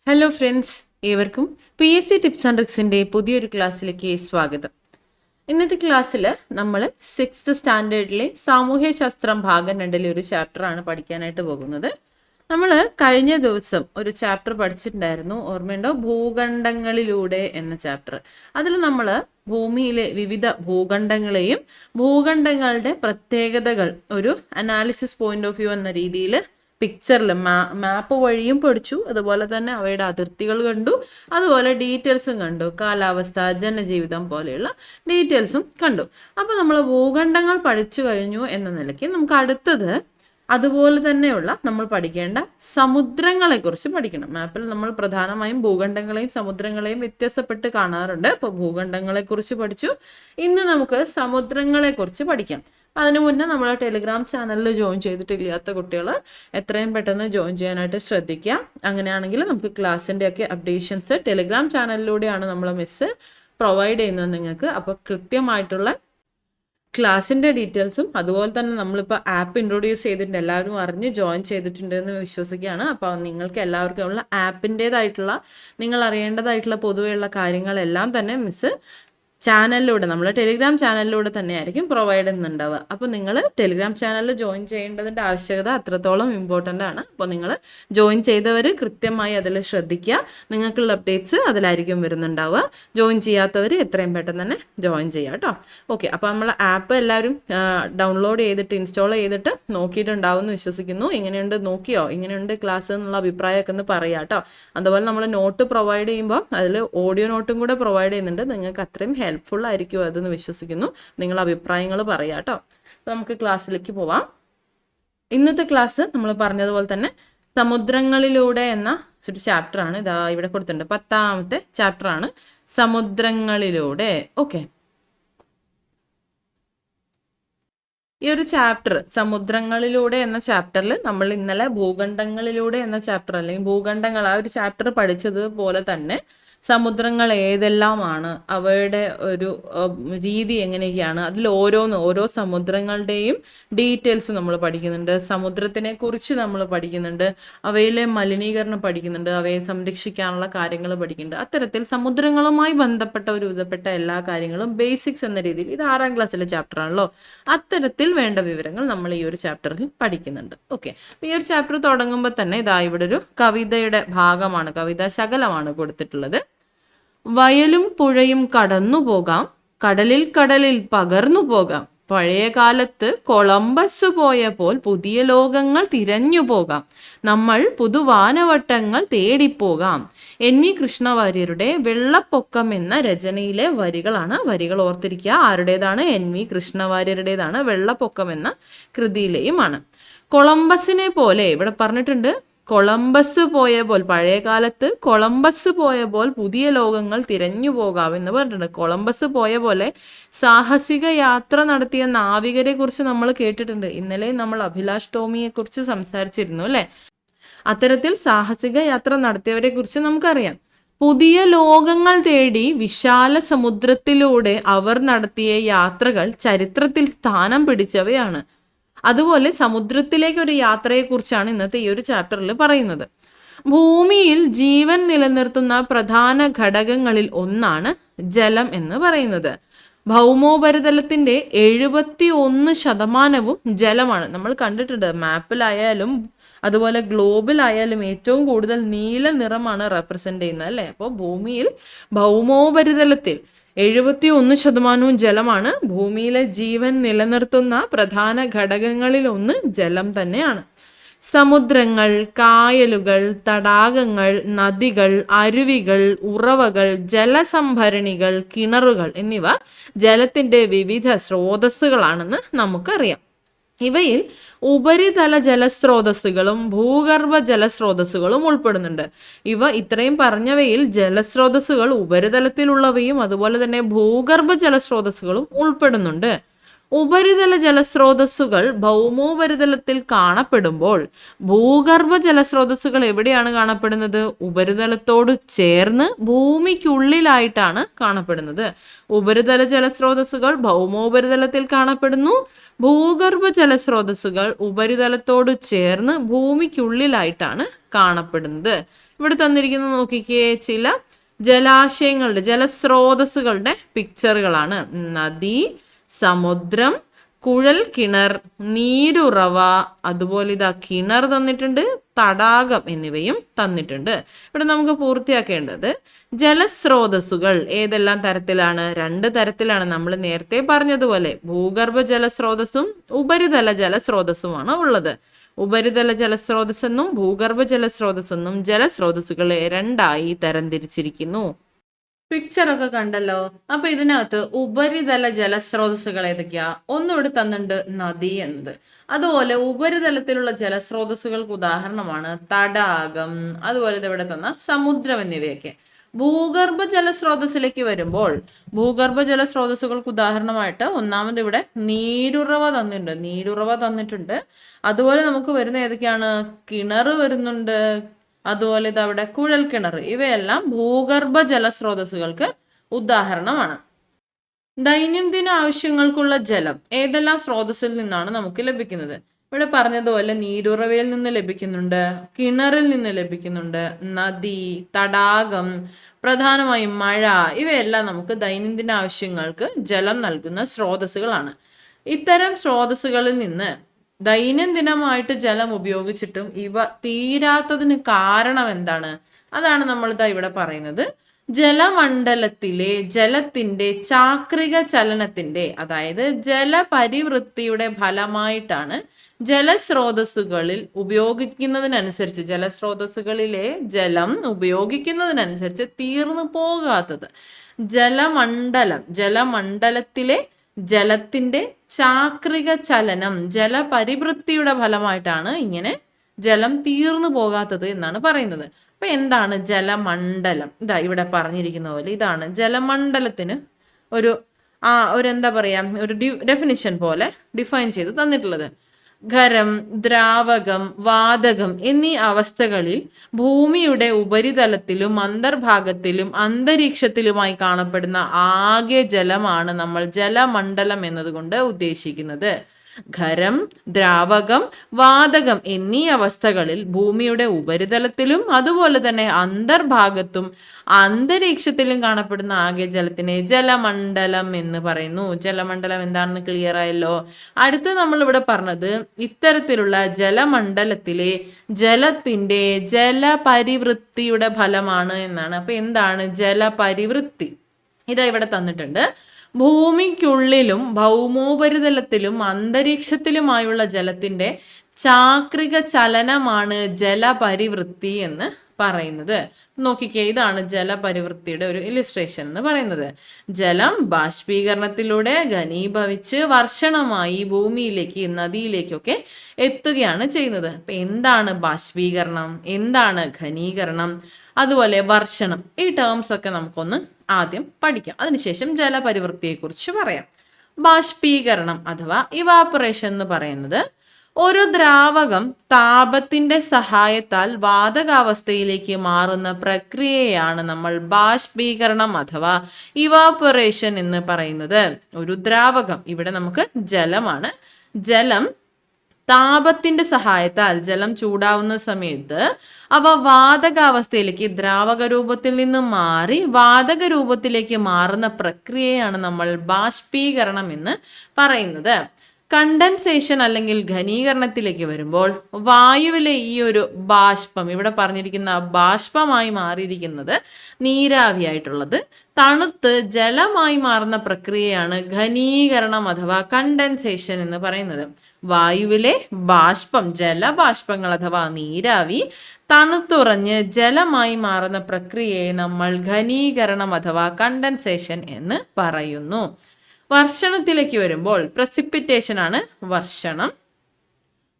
Hello friends, ഏവർക്കും PSC tips and ട്രിക്സിൻ്റെ പുതിയൊരു ക്ലാസ്സിലേക്ക് സ്വാഗതം. ഇന്നത്തെ ക്ലാസ്സിൽ നമ്മൾ 6th സ്റ്റാൻഡേർഡിലെ സാമൂഹ്യശാസ്ത്രം ഭാഗം 2 ഒരു ചാപ്റ്ററാണ് പഠിക്കാനായിട്ട് പോകുന്നത്. നമ്മൾ കഴിഞ്ഞ ദിവസം ഒരു ചാപ്റ്റർ പഠിച്ചിട്ടുണ്ടായിരുന്നു, ഓർമ്മയുണ്ടോ? ഭൂഖണ്ഡങ്ങളിലൂടെ എന്ന ചാപ്റ്റർ. അതിൽ നമ്മൾ ഭൂമിയിലെ വിവിധ ഭൂഖണ്ഡങ്ങളെയും ഭൂഖണ്ഡങ്ങളുടെ പ്രത്യേകതകൾ ഒരു അനാലിസിസ് പോയിന്റ് ഓഫ് വ്യൂ എന്ന രീതിയിൽ പിക്ചറിൽ മാപ്പ് വഴിയും പഠിച്ചു. അതുപോലെ തന്നെ അവയുടെ അതിർത്തികൾ കണ്ടു, അതുപോലെ ഡീറ്റെയിൽസും കണ്ടു, കാലാവസ്ഥ, ജനജീവിതം പോലെയുള്ള ഡീറ്റെയിൽസും കണ്ടു. അപ്പോൾ നമ്മൾ ഭൂഖണ്ഡങ്ങൾ പഠിച്ചു കഴിഞ്ഞു എന്ന നിലയ്ക്ക് നമുക്ക് അടുത്തത് അതുപോലെ തന്നെയുള്ള നമ്മൾ പഠിക്കേണ്ട സമുദ്രങ്ങളെക്കുറിച്ച് പഠിക്കണം. മാപ്പിൽ നമ്മൾ പ്രധാനമായും ഭൂഖണ്ഡങ്ങളെയും സമുദ്രങ്ങളെയും വ്യത്യാസപ്പെട്ട് കാണാറുണ്ട്. അപ്പോൾ ഭൂഖണ്ഡങ്ങളെക്കുറിച്ച് പഠിച്ചു. ഇന്ന് നമുക്ക് സമുദ്രങ്ങളെക്കുറിച്ച് പഠിക്കാം. അതിനു മുന്നേ നമ്മൾ ടെലിഗ്രാം ചാനലിൽ ജോയിൻ ചെയ്തിട്ടില്ലാത്ത കുട്ടികൾ എത്രയും പെട്ടെന്ന് ജോയിൻ ചെയ്യാനായിട്ട് ശ്രദ്ധിക്കുക. അങ്ങനെയാണെങ്കിൽ നമുക്ക് ക്ലാസ്സിൻ്റെ ഒക്കെ അപ്ഡേഷൻസ് ടെലിഗ്രാം ചാനലിലൂടെയാണ് നമ്മൾ പ്രൊവൈഡ് ചെയ്യുന്നത് നിങ്ങൾക്ക്. അപ്പോൾ കൃത്യമായിട്ടുള്ള ക്ലാസ്സിൻ്റെ ഡീറ്റെയിൽസും അതുപോലെ തന്നെ നമ്മളിപ്പോൾ ആപ്പ് ഇൻട്രൊഡ്യൂസ് ചെയ്തിട്ടുണ്ട്, എല്ലാവരും അറിഞ്ഞ് ജോയിൻ ചെയ്തിട്ടുണ്ട് എന്ന് വിശ്വസിക്കുകയാണ്. അപ്പോൾ നിങ്ങൾക്ക് എല്ലാവർക്കും ഉള്ള ആപ്പിൻ്റേതായിട്ടുള്ള നിങ്ങൾ അറിയേണ്ടതായിട്ടുള്ള പൊതുവെയുള്ള കാര്യങ്ങളെല്ലാം തന്നെ ചാനലിലൂടെ നമ്മൾ ടെലിഗ്രാം ചാനലിലൂടെ തന്നെയായിരിക്കും പ്രൊവൈഡ് ചെയ്യുന്നുണ്ടാവുക. അപ്പോൾ നിങ്ങൾ ടെലിഗ്രാം ചാനലിൽ ജോയിൻ ചെയ്യേണ്ടതിൻ്റെ ആവശ്യകത അത്രത്തോളം ഇമ്പോർട്ടൻ്റ് ആണ്. അപ്പോൾ നിങ്ങൾ ജോയിൻ ചെയ്തവർ കൃത്യമായി അതിൽ ശ്രദ്ധിക്കുക. നിങ്ങൾക്കുള്ള അപ്ഡേറ്റ്സ് അതിലായിരിക്കും വരുന്നുണ്ടാവുക. ജോയിൻ ചെയ്യാത്തവർ എത്രയും പെട്ടെന്ന് തന്നെ ജോയിൻ ചെയ്യുക കേട്ടോ. ഓക്കെ, അപ്പോൾ നമ്മൾ ആപ്പ് എല്ലാവരും ഡൗൺലോഡ് ചെയ്തിട്ട് ഇൻസ്റ്റാൾ ചെയ്തിട്ട് നോക്കിയിട്ടുണ്ടാവും എന്ന് വിശ്വസിക്കുന്നു. എങ്ങനെയുണ്ട് നോക്കിയോ, എങ്ങനെയുണ്ട് ക്ലാസ് എന്നുള്ള അഭിപ്രായമൊക്കെ ഒന്ന് പറയാം കേട്ടോ. അതുപോലെ നമ്മൾ നോട്ട് പ്രൊവൈഡ് ചെയ്യുമ്പോൾ അതിൽ ഓഡിയോ നോട്ടും കൂടെ പ്രൊവൈഡ് ചെയ്യുന്നുണ്ട്. നിങ്ങൾക്ക് അത്രയും ഹെൽപ്ഫുൾ ആയിരിക്കും അതെന്ന് വിശ്വസിക്കുന്നു. നിങ്ങൾ അഭിപ്രായങ്ങൾ പറയാം കേട്ടോ. അപ്പോൾ നമുക്ക് ക്ലാസ്സിലേക്ക് പോവാം. ഇന്നത്തെ ക്ലാസ് നമ്മൾ പറഞ്ഞതുപോലെ തന്നെ സമുദ്രങ്ങളിലൂടെ എന്ന ഒരു ചാപ്റ്ററാണ്. ഇതാ ഇവിടെ കൊടുത്തിട്ടുണ്ട്, 10ാമത്തെ ചാപ്റ്ററാണ് സമുദ്രങ്ങളിലൂടെ. ഓക്കെ, ഈ ഒരു ചാപ്റ്റർ സമുദ്രങ്ങളിലൂടെ എന്ന ചാപ്റ്ററിൽ നമ്മൾ ഇന്നലെ ഭൂഖണ്ഡങ്ങളിലൂടെ എന്ന ചാപ്റ്റർ അല്ലെങ്കിൽ ഭൂഖണ്ഡങ്ങൾ ആ ഒരു ചാപ്റ്റർ പഠിച്ചതുപോലെ തന്നെ സമുദ്രങ്ങൾ ഏതെല്ലാമാണ്, അവയുടെ ഒരു രീതി എങ്ങനെയൊക്കെയാണ്, അതിൽ ഓരോ സമുദ്രങ്ങളുടെയും ഡീറ്റെയിൽസ് നമ്മൾ പഠിക്കുന്നുണ്ട്. സമുദ്രത്തിനെ കുറിച്ച് നമ്മൾ പഠിക്കുന്നുണ്ട്, അവയിലെ മലിനീകരണം പഠിക്കുന്നുണ്ട്, അവയെ സംരക്ഷിക്കാനുള്ള കാര്യങ്ങൾ പഠിക്കുന്നുണ്ട്. അത്തരത്തിൽ സമുദ്രങ്ങളുമായി ബന്ധപ്പെട്ട ഒരു വിധപ്പെട്ട എല്ലാ കാര്യങ്ങളും ബേസിക്സ് എന്ന രീതിയിൽ, ഇത് 6ാം ക്ലാസ്സിലെ ചാപ്റ്റർ ആണല്ലോ, അത്തരത്തിൽ വേണ്ട വിവരങ്ങൾ നമ്മൾ ഈ ഒരു ചാപ്റ്ററിൽ പഠിക്കുന്നുണ്ട്. ഓക്കെ, ഈ ഒരു ചാപ്റ്റർ തുടങ്ങുമ്പോൾ തന്നെ ഇതാ ഇവിടെ ഒരു കവിതയുടെ ഭാഗമാണ്, കവിതാ ശകലമാണ് കൊടുത്തിട്ടുള്ളത്. വയലും പുഴയും കടന്നു പോകാം, കടലിൽ പകർന്നു പോകാം, പഴയ കാലത്ത് കൊളംബസ് പോയപ്പോൾ പുതിയ ലോകങ്ങൾ തിരഞ്ഞു പോകാം, നമ്മൾ പുതുവാനവട്ടങ്ങൾ തേടിപ്പോകാം. NV കൃഷ്ണവാര്യരുടെ വെള്ളപ്പൊക്കം എന്ന രചനയിലെ വരികളാണ്. വരികൾ ഓർത്തിരിക്കുക, ആരുടേതാണ്? NV കൃഷ്ണവാര്യരുടേതാണ്. വെള്ളപ്പൊക്കം എന്ന കൃതിയിലെയുമാണ്. കൊളംബസിനെ പോലെ ഇവിടെ പറഞ്ഞിട്ടുണ്ട്, കൊളംബസ് പോയപ്പോൾ, പഴയ കാലത്ത് കൊളംബസ് പോയപ്പോൾ പുതിയ ലോകങ്ങൾ തിരഞ്ഞു പോകാമെന്ന് പറഞ്ഞിട്ടുണ്ട്. കൊളംബസ് പോയ പോലെ സാഹസിക യാത്ര നടത്തിയ നാവികരെ കുറിച്ച് നമ്മൾ കേട്ടിട്ടുണ്ട്. ഇന്നലെ നമ്മൾ അഭിലാഷ് ടോമിയെ കുറിച്ച് സംസാരിച്ചിരുന്നു അല്ലേ? അത്തരത്തിൽ സാഹസിക യാത്ര നടത്തിയവരെ കുറിച്ച് നമുക്കറിയാം. പുതിയ ലോകങ്ങൾ തേടി വിശാല സമുദ്രത്തിലൂടെ അവർ നടത്തിയ യാത്രകൾ ചരിത്രത്തിൽ സ്ഥാനം പിടിച്ചവയാണ്. അതുപോലെ സമുദ്രത്തിലേക്ക് ഒരു യാത്രയെക്കുറിച്ചാണ് ഇന്നത്തെ ഈ ഒരു ചാപ്റ്ററിൽ പറയുന്നത്. ഭൂമിയിൽ ജീവൻ നിലനിർത്തുന്ന പ്രധാന ഘടകങ്ങളിൽ ഒന്നാണ് ജലം എന്ന് പറയുന്നത്. ഭൗമോപരിതലത്തിന്റെ 71% ജലമാണ്. നമ്മൾ കണ്ടിട്ടുണ്ട് മാപ്പിലായാലും അതുപോലെ ഗ്ലോബിലായാലും ഏറ്റവും കൂടുതൽ നീല നിറമാണ് റെപ്രസെന്റ് ചെയ്യുന്നത് അല്ലേ? അപ്പോൾ ഭൂമിയിൽ ഭൗമോപരിതലത്തിൽ 71% ജലമാണ്. ഭൂമിയിലെ ജീവൻ നിലനിർത്തുന്ന പ്രധാന ഘടകങ്ങളിൽ ഒന്ന് ജലം തന്നെയാണ്. സമുദ്രങ്ങൾ, കായലുകൾ, തടാകങ്ങൾ, നദികൾ, അരുവികൾ, ഉറവകൾ, ജലസംഭരണികൾ, കിണറുകൾ എന്നിവ ജലത്തിന്റെ വിവിധ സ്രോതസ്സുകളാണെന്ന് നമുക്കറിയാം. ഇവയിൽ ഉപരിതല ജലസ്രോതസ്സുകളും ഭൂഗർഭ ജലസ്രോതസ്സുകളും ഉൾപ്പെടുന്നുണ്ട്. ഇത്രയും പറഞ്ഞവയിൽ ജലസ്രോതസ്സുകൾ ഉപരിതലത്തിലുള്ളവയും അതുപോലെ തന്നെ ഭൂഗർഭ ജലസ്രോതസ്സുകളും ഉൾപ്പെടുന്നുണ്ട്. ഉപരിതല ജലസ്രോതസ്സുകൾ ഭൗമോപരിതലത്തിൽ കാണപ്പെടുമ്പോൾ ഭൂഗർഭ ജലസ്രോതസ്സുകൾ എവിടെയാണ് കാണപ്പെടുന്നത്? ഉപരിതലത്തോട് ചേർന്ന് ഭൂമിക്കുള്ളിലായിട്ടാണ് കാണപ്പെടുന്നത്. ഉപരിതല ജലസ്രോതസ്സുകൾ ഭൗമോപരിതലത്തിൽ കാണപ്പെടുന്നു, ഭൂഗർഭ ജലസ്രോതസ്സുകൾ ഉപരിതലത്തോട് ചേർന്ന് ഭൂമിക്കുള്ളിലായിട്ടാണ് കാണപ്പെടുന്നത്. ഇവിടെ തന്നിരിക്കുന്നത് നോക്കിക്കേ, ചില ജലാശയങ്ങളുടെ ജലസ്രോതസ്സുകളുടെ പിക്ചറുകളാണ്. നദി, സമുദ്രം, കുഴൽ കിണർ, നീരുറവ, അതുപോലെ ഇതാ കിണർ തന്നിട്ടുണ്ട്, തടാകം എന്നിവയും തന്നിട്ടുണ്ട്. ഇവിടെ നമുക്ക് പൂർത്തിയാക്കേണ്ടത് ജലസ്രോതസ്സുകൾ ഏതെല്ലാം തരത്തിലാണ്? 2 തരത്തിലാണ്. നമ്മൾ നേരത്തെ പറഞ്ഞതുപോലെ ഭൂഗർഭ ജലസ്രോതസ്സും ഉപരിതല ജലസ്രോതസ്സുമാണ് ഉള്ളത്. ഉപരിതല ജലസ്രോതസ്സെന്നും ഭൂഗർഭ ജലസ്രോതസ്സെന്നും ജലസ്രോതസ്സുകളെ 2ആയി തരംതിരിച്ചിരിക്കുന്നു. പിക്ചറൊക്കെ കണ്ടല്ലോ. അപ്പൊ ഇതിനകത്ത് ഉപരിതല ജലസ്രോതസ്സുകൾ ഏതൊക്കെയാ? ഒന്നിവിടെ തന്നിട്ടുണ്ട്, നദി എന്നത്. അതുപോലെ ഉപരിതലത്തിലുള്ള ജലസ്രോതസ്സുകൾക്ക് ഉദാഹരണമാണ് തടാകം, അതുപോലെ ഇവിടെ തന്ന സമുദ്രം എന്നിവയൊക്കെ. ഭൂഗർഭ ജലസ്രോതസ്സിലേക്ക് വരുമ്പോൾ ഭൂഗർഭ ജലസ്രോതസ്സുകൾക്ക് ഉദാഹരണമായിട്ട് ഒന്നാമത് ഇവിടെ നീരുറവ തന്നിട്ടുണ്ട്. അതുപോലെ നമുക്ക് വരുന്ന ഏതൊക്കെയാണ്? കിണർ വരുന്നുണ്ട്, അതുപോലെ അവിടെ കുഴൽ കിണർ. ഇവയെല്ലാം ഭൂഗർഭ ജലസ്രോതസ്സുകൾക്ക് ഉദാഹരണമാണ്. ദൈനംദിന ആവശ്യങ്ങൾക്കുള്ള ജലം ഏതെല്ലാം സ്രോതസ്സിൽ നിന്നാണ് നമുക്ക് ലഭിക്കുന്നത്? ഇവിടെ പറഞ്ഞതുപോലെ നീരുറവയിൽ നിന്ന് ലഭിക്കുന്നുണ്ട്, കിണറിൽ നിന്ന് ലഭിക്കുന്നുണ്ട്, നദി, തടാകം, പ്രധാനമായും മഴ, ഇവയെല്ലാം നമുക്ക് ദൈനംദിന ആവശ്യങ്ങൾക്ക് ജലം നൽകുന്ന സ്രോതസ്സുകളാണ്. ഇത്തരം സ്രോതസ്സുകളിൽ നിന്ന് ദൈനംദിനമായിട്ട് ജലം ഉപയോഗിച്ചിട്ടും ഇവ തീരാത്തതിന് കാരണം എന്താണ്? അതാണ് നമ്മളിതാ ഇവിടെ പറയുന്നത്. ജലമണ്ഡലത്തിലെ ജലത്തിന്റെ ചാക്രിക ചലനത്തിന്റെ, അതായത് ജലപരിവൃത്തിയുടെ ഫലമായിട്ടാണ് ജലസ്രോതസ്സുകളിൽ ഉപയോഗിക്കുന്നതിനനുസരിച്ച്, ജലസ്രോതസ്സുകളിലെ ജലം ഉപയോഗിക്കുന്നതിനനുസരിച്ച് തീർന്നു പോകാത്തത്. ജലമണ്ഡലത്തിലെ ജലത്തിന്റെ ചാക്രിക ചലനം, ജലപരിവൃത്തിയുടെ ഫലമായിട്ടാണ് ഇങ്ങനെ ജലം തീർന്നു പോകാത്തത് എന്നാണ് പറയുന്നത്. അപ്പൊ എന്താണ് ജലമണ്ഡലം? ഇതാ ഇവിടെ പറഞ്ഞിരിക്കുന്ന പോലെ ഇതാണ് ജലമണ്ഡലത്തിന് ഒരു എന്താ പറയാ, ഒരു ഡെഫിനിഷൻ പോലെ ഡിഫൈൻ ചെയ്ത് തന്നിട്ടുള്ളത്. ഖരം, ദ്രാവകം, വാതകം എന്നീ അവസ്ഥകളിൽ ഭൂമിയുടെ ഉപരിതലത്തിലും അന്തർഭാഗത്തിലും അന്തരീക്ഷത്തിലുമായി കാണപ്പെടുന്ന ആകെ ജലമാണ് നമ്മൾ ജലമണ്ഡലം എന്നതുകൊണ്ട് ഉദ്ദേശിക്കുന്നത്. ഖരം, ദ്രാവകം, വാതകം എന്നീ അവസ്ഥകളിൽ ഭൂമിയുടെ ഉപരിതലത്തിലും അതുപോലെ തന്നെ അന്തർഭാഗത്തും അന്തരീക്ഷത്തിലും കാണപ്പെടുന്ന ആകെ ജലത്തിനെ ജലമണ്ഡലം എന്ന് പറയുന്നു. ജലമണ്ഡലം എന്താണെന്ന് ക്ലിയർ ആയല്ലോ. അടുത്ത് നമ്മൾ ഇവിടെ പറഞ്ഞത് ഇത്തരത്തിലുള്ള ജലമണ്ഡലത്തിലെ ജലത്തിന്റെ ജലപരിവൃത്തിയുടെ ഫലമാണ് എന്നാണ്. അപ്പൊ എന്താണ് ജലപരിവൃത്തി? ഇതാ ഇവിടെ തന്നിട്ടുണ്ട്. ഭൂമിക്കുള്ളിലും ഭൗമോപരിതലത്തിലും അന്തരീക്ഷത്തിലുമായുള്ള ജലത്തിന്റെ ചാക്രിക ചലനമാണ് ജലപരിവൃത്തി എന്ന് പറയുന്നത്. നോക്കിക്കേ, ഇതാണ് ജലപരിവൃത്തിയുടെ ഒരു ഇലിസ്ട്രേഷൻ എന്ന് പറയുന്നത്. ജലം ബാഷ്പീകരണത്തിലൂടെ ഘനീഭവിച്ച് വർഷണമായി ഭൂമിയിലേക്ക്, നദിയിലേക്കൊക്കെ എത്തുകയാണ് ചെയ്യുന്നത്. അപ്പൊ എന്താണ് ബാഷ്പീകരണം, എന്താണ് ഘനീകരണം, അതുപോലെ വർഷണം, ഈ ടേംസ് ഒക്കെ നമുക്കൊന്ന് ആദ്യം പഠിക്കാം. അതിനുശേഷം ജലപരിവൃത്തിയെക്കുറിച്ച് പറയാം. ബാഷ്പീകരണം അഥവാ ഇവാപ്പറേഷൻ എന്ന് പറയുന്നത് ഒരു ദ്രാവകം താപത്തിന്റെ സഹായത്താൽ വാതകാവസ്ഥയിലേക്ക് മാറുന്ന പ്രക്രിയയാണ് നമ്മൾ ബാഷ്പീകരണം അഥവാ ഇവാപ്പറേഷൻ എന്ന് പറയുന്നത്. ഒരു ദ്രാവകം, ഇവിടെ നമുക്ക് ജലമാണ്, ജലം താപത്തിന്റെ സഹായത്താൽ, ജലം ചൂടാവുന്ന സമയത്ത് അവ വാതകാവസ്ഥയിലേക്ക്, ദ്രാവക രൂപത്തിൽ നിന്ന് മാറി വാതക രൂപത്തിലേക്ക് മാറുന്ന പ്രക്രിയയാണ് നമ്മൾ ബാഷ്പീകരണം എന്ന് പറയുന്നത്. കണ്ടൻസേഷൻ അല്ലെങ്കിൽ ഘനീകരണത്തിലേക്ക് വരുമ്പോൾ വായുവിലെ ഈ ഒരു ബാഷ്പം, ഇവിടെ പറഞ്ഞിരിക്കുന്ന ബാഷ്പമായി മാറിയിരിക്കുന്നത് നീരാവിയായിട്ടുള്ളത് തണുത്ത് ജലമായി മാറുന്ന പ്രക്രിയയാണ് ഘനീകരണം അഥവാ കണ്ടൻസേഷൻ എന്ന് പറയുന്നത്. വായുവിലെ ബാഷ്പം, ജലബാഷ്പങ്ങൾ അഥവാ നീരാവി തണുത്തുറഞ്ഞ് ജലമായി മാറുന്ന പ്രക്രിയയെ നമ്മൾ ഘനീകരണം അഥവാ കണ്ടൻസേഷൻ എന്ന് പറയുന്നു. വർഷണത്തിലേക്ക് വരുമ്പോൾ പ്രസിപ്പിറ്റേഷൻ ആണ് വർഷണം.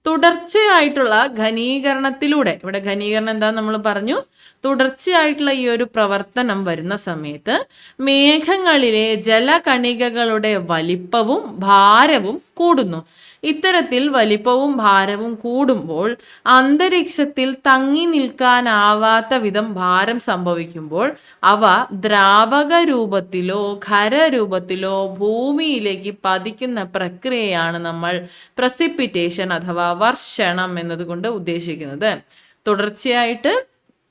തുടർച്ചയായിട്ടുള്ള ഘനീകരണത്തിലൂടെ, ഇവിടെ ഘനീകരണം എന്താ നമ്മൾ പറഞ്ഞു, തുടർച്ചയായിട്ടുള്ള ഈ ഒരു പ്രവർത്തനം വരുന്ന സമയത്ത് മേഘങ്ങളിലെ ജലകണികകളുടെ വലിപ്പവും ഭാരവും കൂടുന്നു. ഇത്തരത്തിൽ വലിപ്പവും ഭാരവും കൂടുമ്പോൾ അന്തരീക്ഷത്തിൽ തങ്ങി നിൽക്കാനാവാത്ത വിധം ഭാരം സംഭവിക്കുമ്പോൾ അവ ദ്രാവക രൂപത്തിലോ ഖരരൂപത്തിലോ ഭൂമിയിലേക്ക് പതിക്കുന്ന പ്രക്രിയയാണ് നമ്മൾ പ്രസിപ്പിറ്റേഷൻ അഥവാ വർഷണം എന്നതുകൊണ്ട് ഉദ്ദേശിക്കുന്നത്. തുടർച്ചയായിട്ട്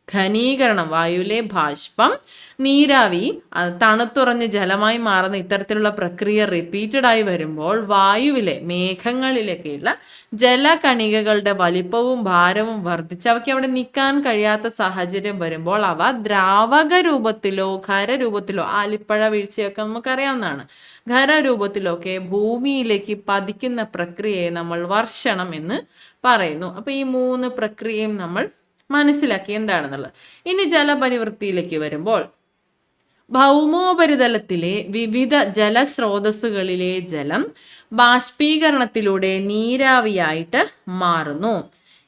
ഘനീകരണം, വായുവിലെ ബാഷ്പം നീരാവി തണുത്തുറഞ്ഞ് ജലമായി മാറുന്ന ഇത്തരത്തിലുള്ള പ്രക്രിയ റിപ്പീറ്റഡ് ആയി വരുമ്പോൾ വായുവിലെ മേഘങ്ങളിലേക്കുള്ള ജലകണികകളുടെ വലിപ്പവും ഭാരവും വർദ്ധിച്ച് അവയ്ക്ക് അവിടെ നിൽക്കാൻ കഴിയാത്ത സാഹചര്യം വരുമ്പോൾ അവ ദ്രാവക രൂപത്തിലോ ഖരരൂപത്തിലോ, ആലിപ്പഴ വീഴ്ചയൊക്കെ നമുക്കറിയാവുന്നതാണ്, ഖരരൂപത്തിലൊക്കെ ഭൂമിയിലേക്ക് പതിക്കുന്ന പ്രക്രിയയെ നമ്മൾ വർഷണം എന്ന് പറയുന്നു. അപ്പൊ ഈ 3 പ്രക്രിയയും നമ്മൾ മനസ്സിലാക്കി എന്താണെന്നുള്ളത്. ഇനി ജലപരിവൃത്തിയിലേക്ക് വരുമ്പോൾ ഭൗമോപരിതലത്തിലെ വിവിധ ജലസ്രോതസ്സുകളിലെ ജലം ബാഷ്പീകരണത്തിലൂടെ നീരാവിയായിട്ട് മാറുന്നു.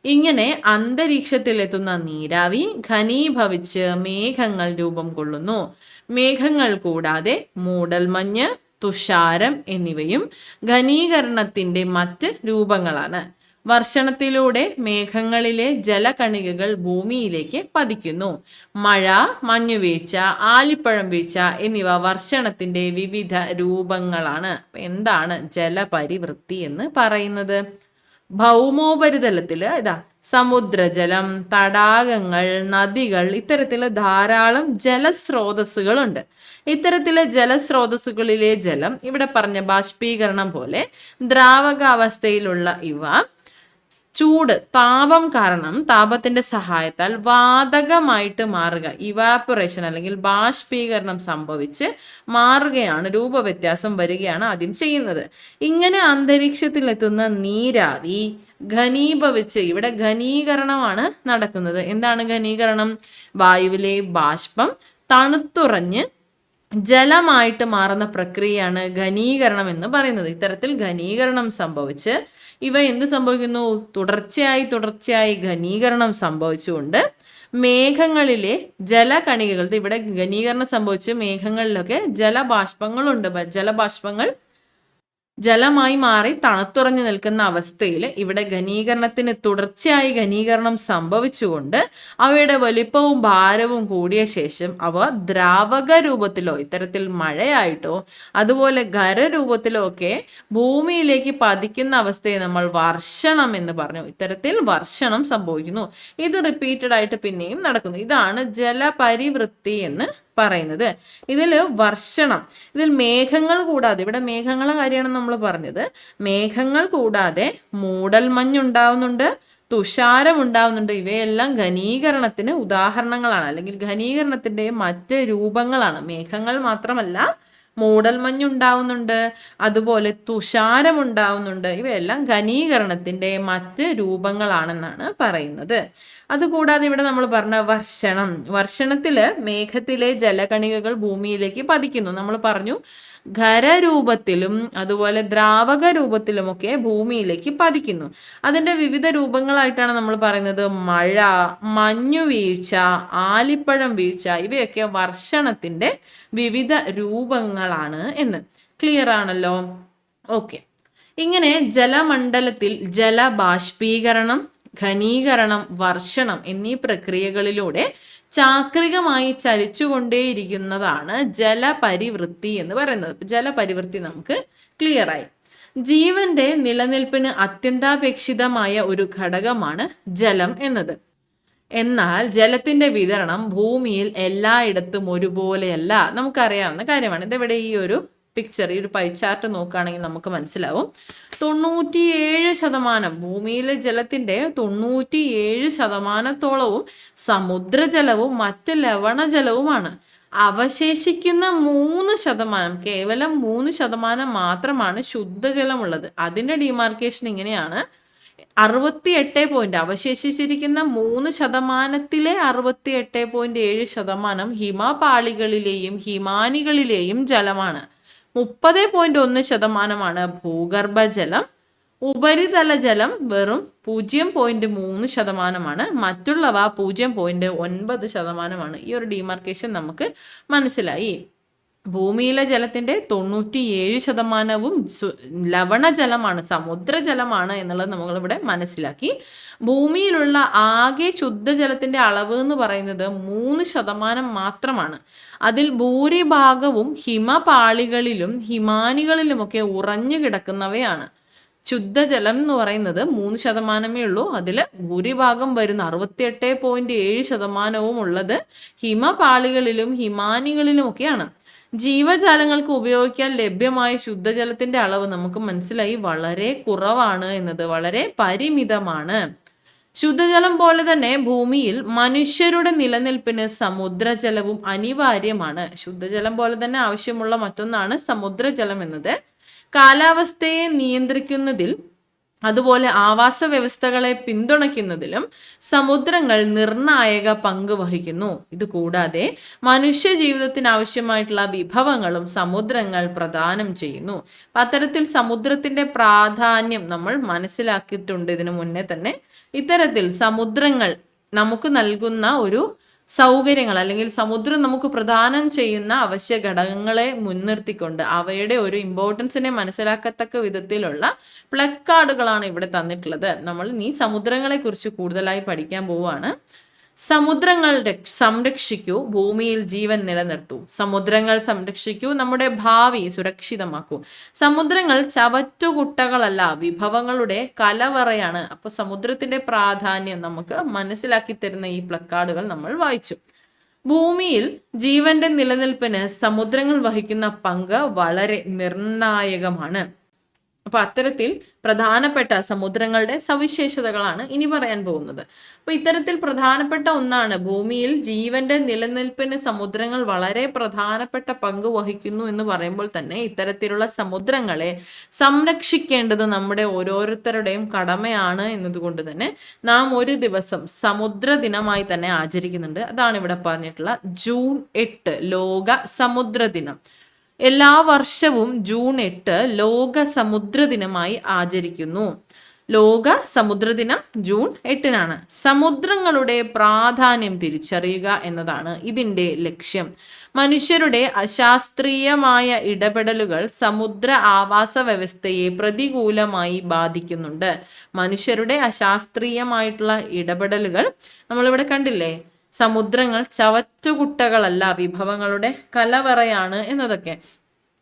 ഇങ്ങനെ അന്തരീക്ഷത്തിലെത്തുന്ന നീരാവി ഘനീഭവിച്ച് മേഘങ്ങൾ രൂപം കൊള്ളുന്നു. മേഘങ്ങൾ കൂടാതെ മൂടൽമഞ്ഞ്, തുഷാരം എന്നിവയും ഘനീകരണത്തിന്റെ മറ്റ് രൂപങ്ങളാണ്. വർഷണത്തിലൂടെ മേഘങ്ങളിലെ ജലകണികകൾ ഭൂമിയിലേക്ക് പതിക്കുന്നു. മഴ, മഞ്ഞുവീഴ്ച, ആലിപ്പഴം വീഴ്ച എന്നിവ വർഷണത്തിന്റെ വിവിധ രൂപങ്ങളാണ്. എന്താണ് ജലപരിവൃത്തി എന്ന് പറയുന്നത്? ഭൗമോപരിതലത്തില് സമുദ്രജലം, തടാകങ്ങൾ, നദികൾ, ഇത്തരത്തില് ധാരാളം ജലസ്രോതസ്സുകളുണ്ട്. ഇത്തരത്തിലെ ജലസ്രോതസ്സുകളിലെ ജലം ഇവിടെ പറഞ്ഞ ബാഷ്പീകരണം പോലെ ദ്രാവകാവസ്ഥയിലുള്ള ഇവ ചൂട്, താപം കാരണം, താപത്തിന്റെ സഹായത്താൽ വാതകമായിട്ട് മാറുക, ഇവാപ്പറേഷൻ അല്ലെങ്കിൽ ബാഷ്പീകരണം സംഭവിച്ച് മാറുകയാണ്, രൂപവ്യത്യാസം വരികയാണ് ആദ്യം ചെയ്യുന്നത്. ഇങ്ങനെ അന്തരീക്ഷത്തിലെത്തുന്ന നീരാവി ഘനീഭവിച്ച്, ഇവിടെ ഘനീകരണമാണ് നടക്കുന്നത്. എന്താണ് ഘനീകരണം? വായുവിലെ ബാഷ്പം തണുത്തുറഞ്ഞ് ജലമായിട്ട് മാറുന്ന പ്രക്രിയയാണ് ഘനീകരണം എന്ന് പറയുന്നത്. ഇത്തരത്തിൽ ഘനീകരണം സംഭവിച്ച് ഇവ എന്ത് സംഭവിക്കുന്നു? തുടർച്ചയായി ഘനീകരണം സംഭവിച്ചുകൊണ്ട് മേഘങ്ങളിലെ ജലകണികകൾ, ഇവിടെ ഘനീകരണം സംഭവിച്ച് മേഘങ്ങളിലൊക്കെ ജലബാഷ്പങ്ങളുണ്ട്. ജലബാഷ്പങ്ങൾ ജലമായി മാറി തണുത്തുറഞ്ഞു നിൽക്കുന്ന അവസ്ഥയിൽ ഇവിടെ തുടർച്ചയായി ഘനീകരണം സംഭവിച്ചുകൊണ്ട് അവയുടെ വലിപ്പവും ഭാരവും കൂടിയ ശേഷം അവ ദ്രാവക രൂപത്തിലോ, ഇത്തരത്തിൽ മഴയായിട്ടോ അതുപോലെ ഖരരൂപത്തിലോ ഒക്കെ ഭൂമിയിലേക്ക് പതിക്കുന്ന അവസ്ഥയെ നമ്മൾ വർഷണം എന്ന് പറഞ്ഞു. ഇത്തരത്തിൽ വർഷണം സംഭവിക്കുന്നു. ഇത് റിപ്പീറ്റഡ് ആയിട്ട് പിന്നെയും നടക്കുന്നു. ഇതാണ് ജലപരിവൃത്തി എന്ന് പറയുന്നത്. ഇതിൽ വർഷണം, ഇതിൽ മേഘങ്ങൾ കൂടാതെ, ഇവിടെ മേഘങ്ങളെ കാര്യമാണ് നമ്മൾ പറഞ്ഞത്, മേഘങ്ങൾ കൂടാതെ മൂടൽമഞ്ഞുണ്ടാവുന്നുണ്ട്, തുഷാരം ഉണ്ടാവുന്നുണ്ട്. ഇവയെല്ലാം ഘനീകരണത്തിന് ഉദാഹരണങ്ങളാണ്, അല്ലെങ്കിൽ ഘനീകരണത്തിന്റെ മറ്റ് രൂപങ്ങളാണ്. മേഘങ്ങൾ മാത്രമല്ല, മൂടൽമഞ്ഞുണ്ടാവുന്നുണ്ട്, അതുപോലെ തുഷാരം ഉണ്ടാവുന്നുണ്ട്. ഇവയെല്ലാം ഘനീകരണത്തിന്റെ മറ്റ് രൂപങ്ങളാണെന്നാണ് പറയുന്നത്. അതുകൂടാതെ ഇവിടെ നമ്മൾ പറഞ്ഞ വർഷണത്തില് മേഘത്തിലെ ജലകണികകൾ ഭൂമിയിലേക്ക് പതിക്കുന്നു. നമ്മൾ പറഞ്ഞു ഖരരൂപത്തിലും അതുപോലെ ദ്രാവക രൂപത്തിലുമൊക്കെ ഭൂമിയിലേക്ക് പതിക്കുന്നു. അതിന്റെ വിവിധ രൂപങ്ങളായിട്ടാണ് നമ്മൾ പറയുന്നത് മഴ, മഞ്ഞുവീഴ്ച, ആലിപ്പഴം വീഴ്ച. ഇവയൊക്കെ വർഷണത്തിന്റെ വിവിധ രൂപങ്ങളാണ് എന്ന്. ക്ലിയർ ആണല്ലോ? ഓക്കെ. ഇങ്ങനെ ജലമണ്ഡലത്തിൽ ജലബാഷ്പീകരണം, ഘനീകരണം, വർഷണം എന്നീ പ്രക്രിയകളിലൂടെ ചാക്രികമായി ചലിച്ചുകൊണ്ടേയിരിക്കുന്നതാണ് ജലപരിവൃത്തി എന്ന് പറയുന്നത്. ജലപരിവൃത്തി നമുക്ക് ക്ലിയർ ആയി. ജീവന്റെ നിലനിൽപ്പിന് അത്യന്താപേക്ഷിതമായ ഒരു ഘടകമാണ് ജലം എന്നത്. എന്നാൽ ജലത്തിന്റെ വിതരണം ഭൂമിയിൽ എല്ലായിടത്തും ഒരുപോലെയല്ല. നമുക്കറിയാവുന്ന കാര്യമാണ്. ഇതിവിടെ ഈ ഒരു പിക്ചർ, ഈ ഒരു പൈ ചാർട്ട് നോക്കുകയാണെങ്കിൽ നമുക്ക് മനസ്സിലാവും. 97% ഭൂമിയിലെ ജലത്തിന്റെ 97%-ഓളവും സമുദ്രജലവും മറ്റ് ലവണജലവുമാണ്. അവശേഷിക്കുന്ന 3%, കേവലം 3% മാത്രമാണ് ശുദ്ധജലമുള്ളത്. അതിന്റെ ഡിമാർക്കേഷൻ ഇങ്ങനെയാണ്: 68 അവശേഷിച്ചിരിക്കുന്ന 3%-ലെ 68.7% ഹിമപാളികളിലെയും ഹിമാനികളിലെയും ജലമാണ്. 30.1% ഭൂഗർഭജലം. ഉപരിതല ജലം വെറും 0.3%. മറ്റുള്ളവ 0.9%. ഈ ഒരു ഡിമാർക്കേഷൻ നമുക്ക് മനസ്സിലായി. ഭൂമിയിലെ ജലത്തിന്റെ 97%-വും ലവണജലമാണ്, സമുദ്രജലമാണ് എന്നുള്ളത് നമ്മളിവിടെ മനസ്സിലാക്കി. ഭൂമിയിലുള്ള ആകെ ശുദ്ധജലത്തിന്റെ അളവ് എന്ന് പറയുന്നത് 3% മാത്രമാണ്. അതിൽ ഭൂരിഭാഗവും ഹിമപാളികളിലും ഹിമാനികളിലുമൊക്കെ ഉറഞ്ഞു കിടക്കുന്നവയാണ്. ശുദ്ധജലം എന്ന് പറയുന്നത് 3% ഉള്ളൂ. അതിൽ ഭൂരിഭാഗം വരുന്ന 68.7% ഉള്ളത് ഹിമപാളികളിലും ഹിമാനികളിലും ഒക്കെയാണ്. ജീവജാലങ്ങൾക്ക് ഉപയോഗിക്കാൻ ലഭ്യമായ ശുദ്ധജലത്തിന്റെ അളവ് നമുക്ക് മനസ്സിലായി വളരെ കുറവാണ് എന്നത്, വളരെ പരിമിതമാണ്. ശുദ്ധജലം പോലെ തന്നെ ഭൂമിയിൽ മനുഷ്യരുടെ നിലനിൽപ്പിന് സമുദ്രജലവും അനിവാര്യമാണ്. ശുദ്ധജലം പോലെ തന്നെ ആവശ്യമുള്ള മറ്റൊന്നാണ് സമുദ്രജലം എന്നത്. കാലാവസ്ഥയെ നിയന്ത്രിക്കുന്നതിൽ അതുപോലെ ആവാസ വ്യവസ്ഥകളെ പിന്തുണയ്ക്കുന്നതിലും സമുദ്രങ്ങൾ നിർണായക പങ്ക് വഹിക്കുന്നു. ഇത് കൂടാതെ മനുഷ്യ ജീവിതത്തിന് ആവശ്യമായിട്ടുള്ള വിഭവങ്ങളും സമുദ്രങ്ങൾ പ്രദാനം ചെയ്യുന്നു. അത്തരത്തിൽ സമുദ്രത്തിന്റെ പ്രാധാന്യം നമ്മൾ മനസ്സിലാക്കിയിട്ടുണ്ട് ഇതിനു മുന്നേ തന്നെ. ഇത്തരത്തിൽ സമുദ്രങ്ങൾ നമുക്ക് നൽകുന്ന ഒരു സൗകര്യങ്ങൾ അല്ലെങ്കിൽ സമുദ്രം നമുക്ക് പ്രദാനം ചെയ്യുന്ന അവശ്യ ഘടകങ്ങളെ മുൻനിർത്തിക്കൊണ്ട് അവയുടെ ഒരു ഇമ്പോർട്ടൻസിനെ മനസ്സിലാക്കത്തക്ക വിധത്തിലുള്ള പ്ലക്കാർഡുകളാണ് ഇവിടെ തന്നിട്ടുള്ളത്. നമ്മൾ ഈ സമുദ്രങ്ങളെ കുറിച്ച് കൂടുതലായി പഠിക്കാൻ പോവുകയാണ്. സമുദ്രങ്ങൾ സംരക്ഷിക്കൂ, ഭൂമിയിൽ ജീവൻ നിലനിർത്തൂ. സമുദ്രങ്ങൾ സംരക്ഷിക്കൂ, നമ്മുടെ ഭാവി സുരക്ഷിതമാക്കൂ. സമുദ്രങ്ങൾ ചവറ്റുകുട്ടകളല്ല, വിഭവങ്ങളുടെ കലവറയാണ്. അപ്പോൾ സമുദ്രത്തിന്റെ പ്രാധാന്യം നമുക്ക് മനസ്സിലാക്കി തരുന്ന ഈ പ്ലക്കാർഡുകൾ നമ്മൾ വായിച്ചു. ഭൂമിയിൽ ജീവന്റെ നിലനിൽപ്പിന് സമുദ്രങ്ങൾ വഹിക്കുന്ന പങ്ക് വളരെ നിർണായകമാണ്. അപ്പൊ അത്തരത്തിൽ പ്രധാനപ്പെട്ട സമുദ്രങ്ങളുടെ സവിശേഷതകളാണ് ഇനി പറയാൻ പോകുന്നത്. അപ്പൊ ഇത്തരത്തിൽ പ്രധാനപ്പെട്ട ഒന്നാണ്, ഭൂമിയിൽ ജീവന്റെ നിലനിൽപ്പിന് സമുദ്രങ്ങൾ വളരെ പ്രധാനപ്പെട്ട പങ്ക് വഹിക്കുന്നു എന്ന് പറയുമ്പോൾ തന്നെ ഇത്തരത്തിലുള്ള സമുദ്രങ്ങളെ സംരക്ഷിക്കേണ്ടത് നമ്മുടെ ഓരോരുത്തരുടെയും കടമയാണ് എന്നതുകൊണ്ട് തന്നെ നാം ഒരു ദിവസം സമുദ്ര ദിനമായി തന്നെ ആചരിക്കുന്നുണ്ട്. അതാണ് ഇവിടെ പറഞ്ഞിട്ടുള്ള ജൂൺ 8 ലോക സമുദ്ര ദിനം. എല്ലാ വർഷവും ജൂൺ 8 ലോക സമുദ്ര ദിനമായി ആചരിക്കുന്നു. ലോക സമുദ്ര ദിനം ജൂൺ 8 സമുദ്രങ്ങളുടെ പ്രാധാന്യം തിരിച്ചറിയുക എന്നതാണ് ഇതിന്റെ ലക്ഷ്യം. മനുഷ്യരുടെ അശാസ്ത്രീയമായ ഇടപെടലുകൾ സമുദ്ര ആവാസ വ്യവസ്ഥയെ പ്രതികൂലമായി ബാധിക്കുന്നുണ്ട്. മനുഷ്യരുടെ അശാസ്ത്രീയമായിട്ടുള്ള ഇടപെടലുകൾ നമ്മളിവിടെ കണ്ടില്ലേ, സമുദ്രങ്ങൾ ചവറ്റുകുട്ടകളല്ല, വിഭവങ്ങളുടെ കലവറയാണ് എന്നതൊക്കെ.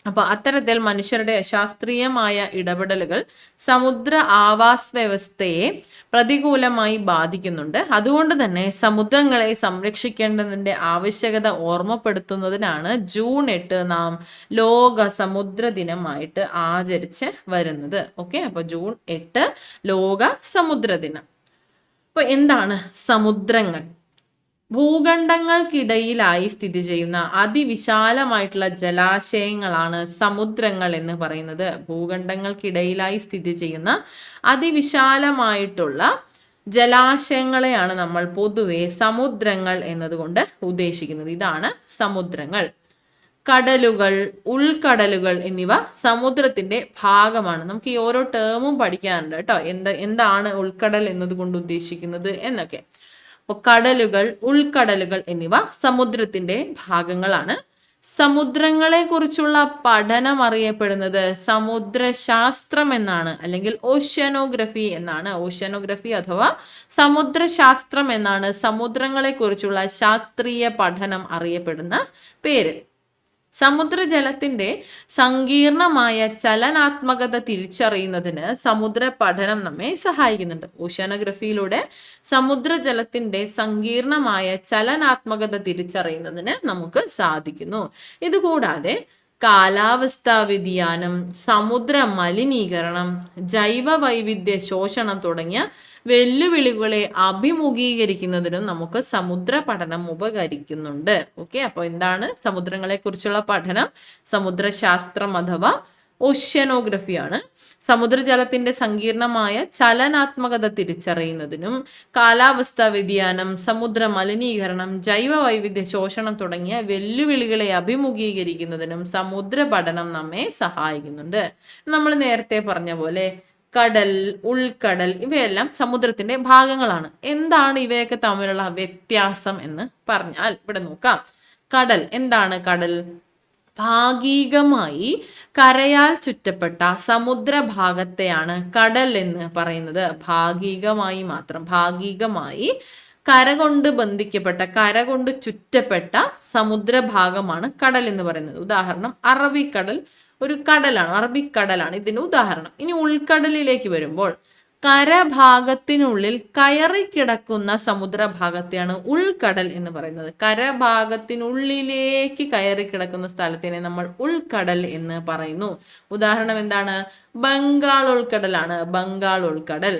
അപ്പൊ അത്തരത്തിൽ മനുഷ്യരുടെ അശാസ്ത്രീയമായ ഇടപെടലുകൾ സമുദ്ര ആവാസ വ്യവസ്ഥയെ പ്രതികൂലമായി ബാധിക്കുന്നുണ്ട്. അതുകൊണ്ട് തന്നെ സമുദ്രങ്ങളെ സംരക്ഷിക്കേണ്ടതിന്റെ ആവശ്യകത ഓർമ്മപ്പെടുത്തുന്നതിനാണ് ജൂൺ 8 നാം ലോക സമുദ്ര ദിനമായിട്ട് ആചരിച്ച് വരുന്നത്. ഓക്കെ, അപ്പൊ ജൂൺ 8 ലോക സമുദ്ര ദിനം. അപ്പൊ എന്താണ് സമുദ്രങ്ങൾ? ഭൂഖണ്ഡങ്ങൾക്കിടയിലായി സ്ഥിതി ചെയ്യുന്ന അതിവിശാലമായിട്ടുള്ള ജലാശയങ്ങളാണ് സമുദ്രങ്ങൾ എന്ന് പറയുന്നത്. ഭൂഖണ്ഡങ്ങൾക്കിടയിലായി സ്ഥിതി ചെയ്യുന്ന അതിവിശാലമായിട്ടുള്ള ജലാശയങ്ങളെയാണ് നമ്മൾ പൊതുവെ സമുദ്രങ്ങൾ എന്നതുകൊണ്ട് ഉദ്ദേശിക്കുന്നത്. ഇതാണ് സമുദ്രങ്ങൾ. കടലുകൾ, ഉൾക്കടലുകൾ എന്നിവ സമുദ്രത്തിന്റെ ഭാഗമാണ്. നമുക്ക് ഈ ഓരോ ടേമും പഠിക്കാനുണ്ട് കേട്ടോ, എന്താണ് ഉൾക്കടൽ എന്നതുകൊണ്ട് ഉദ്ദേശിക്കുന്നത് എന്നൊക്കെ. അപ്പോൾ കടലുകൾ, ഉൾക്കടലുകൾ എന്നിവ സമുദ്രത്തിന്റെ ഭാഗങ്ങളാണ്. സമുദ്രങ്ങളെ കുറിച്ചുള്ള പഠനം അറിയപ്പെടുന്നത് സമുദ്രശാസ്ത്രം എന്നാണ്, അല്ലെങ്കിൽ ഓഷ്യനോഗ്രഫി എന്നാണ്. ഓഷ്യനോഗ്രഫി അഥവാ സമുദ്രശാസ്ത്രം എന്നാണ് സമുദ്രങ്ങളെ കുറിച്ചുള്ള ശാസ്ത്രീയ പഠനം അറിയപ്പെടുന്ന പേര്. സമുദ്രജലത്തിന്റെ സങ്കീർണമായ ചലനാത്മകത തിരിച്ചറിയുന്നതിന് സമുദ്ര പഠനം നമ്മെ സഹായിക്കുന്നുണ്ട്. ഓഷ്യാനോഗ്രഫിയിലൂടെ സമുദ്രജലത്തിന്റെ സങ്കീർണമായ ചലനാത്മകത തിരിച്ചറിയുന്നതിന് നമുക്ക് സാധിക്കുന്നു. ഇതുകൂടാതെ കാലാവസ്ഥാ വ്യതിയാനം, സമുദ്ര മലിനീകരണം, ജൈവ വൈവിധ്യ ശോഷണം തുടങ്ങിയ വെല്ലുവിളികളെ അഭിമുഖീകരിക്കുന്നതിനും നമുക്ക് സമുദ്ര പഠനം ഉപകരിക്കുന്നുണ്ട്. ഓക്കെ, അപ്പോൾ എന്താണ് സമുദ്രങ്ങളെ കുറിച്ചുള്ള പഠനം? സമുദ്രശാസ്ത്രം അഥവാ ഓഷ്യനോഗ്രഫിയാണ്. സമുദ്രജലത്തിന്റെ സങ്കീർണമായ ചലനാത്മകത തിരിച്ചറിയുന്നതിനും കാലാവസ്ഥാ വ്യതിയാനം, സമുദ്ര മലിനീകരണം, ജൈവ വൈവിധ്യ ശോഷണം തുടങ്ങിയ വെല്ലുവിളികളെ അഭിമുഖീകരിക്കുന്നതിനും സമുദ്ര പഠനം നമ്മെ സഹായിക്കുന്നുണ്ട്. നമ്മൾ നേരത്തെ പറഞ്ഞ പോലെ കടൽ, ഉൾക്കടൽ ഇവയെല്ലാം സമുദ്രത്തിന്റെ ഭാഗങ്ങളാണ്. എന്താണ് ഇവയൊക്കെ തമ്മിലുള്ള വ്യത്യാസം എന്ന് പറഞ്ഞാൽ ഇവിടെ നോക്കാം. കടൽ എന്താണ്? കടൽ ഭാഗികമായി കരയാൽ ചുറ്റപ്പെട്ട സമുദ്രഭാഗത്തെയാണ് കടൽ എന്ന് പറയുന്നത്. ഭാഗികമായി മാത്രം, ഭാഗികമായി കര കൊണ്ട് ബന്ധിക്കപ്പെട്ട, കര കൊണ്ട് ചുറ്റപ്പെട്ട സമുദ്രഭാഗമാണ് കടൽ എന്ന് പറയുന്നത്. ഉദാഹരണം അറബിക്കടൽ, ഒരു കടലാണ്, അറബിക്കടലാണ് ഇതിന് ഉദാഹരണം. ഇനി ഉൾക്കടലിലേക്ക് വരുമ്പോൾ കരഭാഗത്തിനുള്ളിൽ കയറി കിടക്കുന്ന സമുദ്രഭാഗത്തെയാണ് ഉൾക്കടൽ എന്ന് പറയുന്നത്. കരഭാഗത്തിനുള്ളിലേക്ക് കയറി കിടക്കുന്ന സ്ഥലത്തിനെ നമ്മൾ ഉൾക്കടൽ എന്ന് പറയുന്നു. ഉദാഹരണം എന്താണ്? ബംഗാൾ ഉൾക്കടലാണ്, ബംഗാൾ ഉൾക്കടൽ.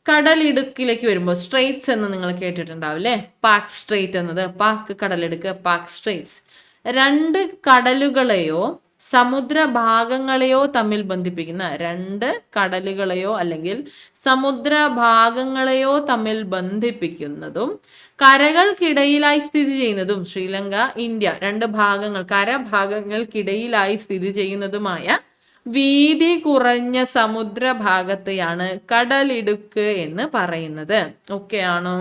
കടലിടുക്കിലേക്ക് വരുമ്പോൾ സ്ട്രെയിറ്റ്സ് എന്ന് നിങ്ങൾ കേട്ടിട്ടുണ്ടാവില്ലേ? പാക് സ്ട്രെയിറ്റ് എന്നത്, പാക് കടലിടുക്ക്, പാക് സ്ട്രെയിറ്റ്സ്. രണ്ട് കടലുകളെയോ സമുദ്രഭാഗങ്ങളെയോ തമ്മിൽ ബന്ധിപ്പിക്കുന്ന, രണ്ട് കടലുകളെയോ അല്ലെങ്കിൽ സമുദ്രഭാഗങ്ങളെയോ തമ്മിൽ ബന്ധിപ്പിക്കുന്നതും കരകൾക്കിടയിലായി സ്ഥിതി ചെയ്യുന്നതും, ശ്രീലങ്ക, ഇന്ത്യ, രണ്ട് ഭാഗങ്ങൾ, കരഭാഗങ്ങൾക്കിടയിലായി സ്ഥിതി ചെയ്യുന്നതുമായ വീതി കുറഞ്ഞ സമുദ്രഭാഗത്തെയാണ് കടലിടുക്ക് എന്ന് പറയുന്നത്. ഓക്കെയാണോ?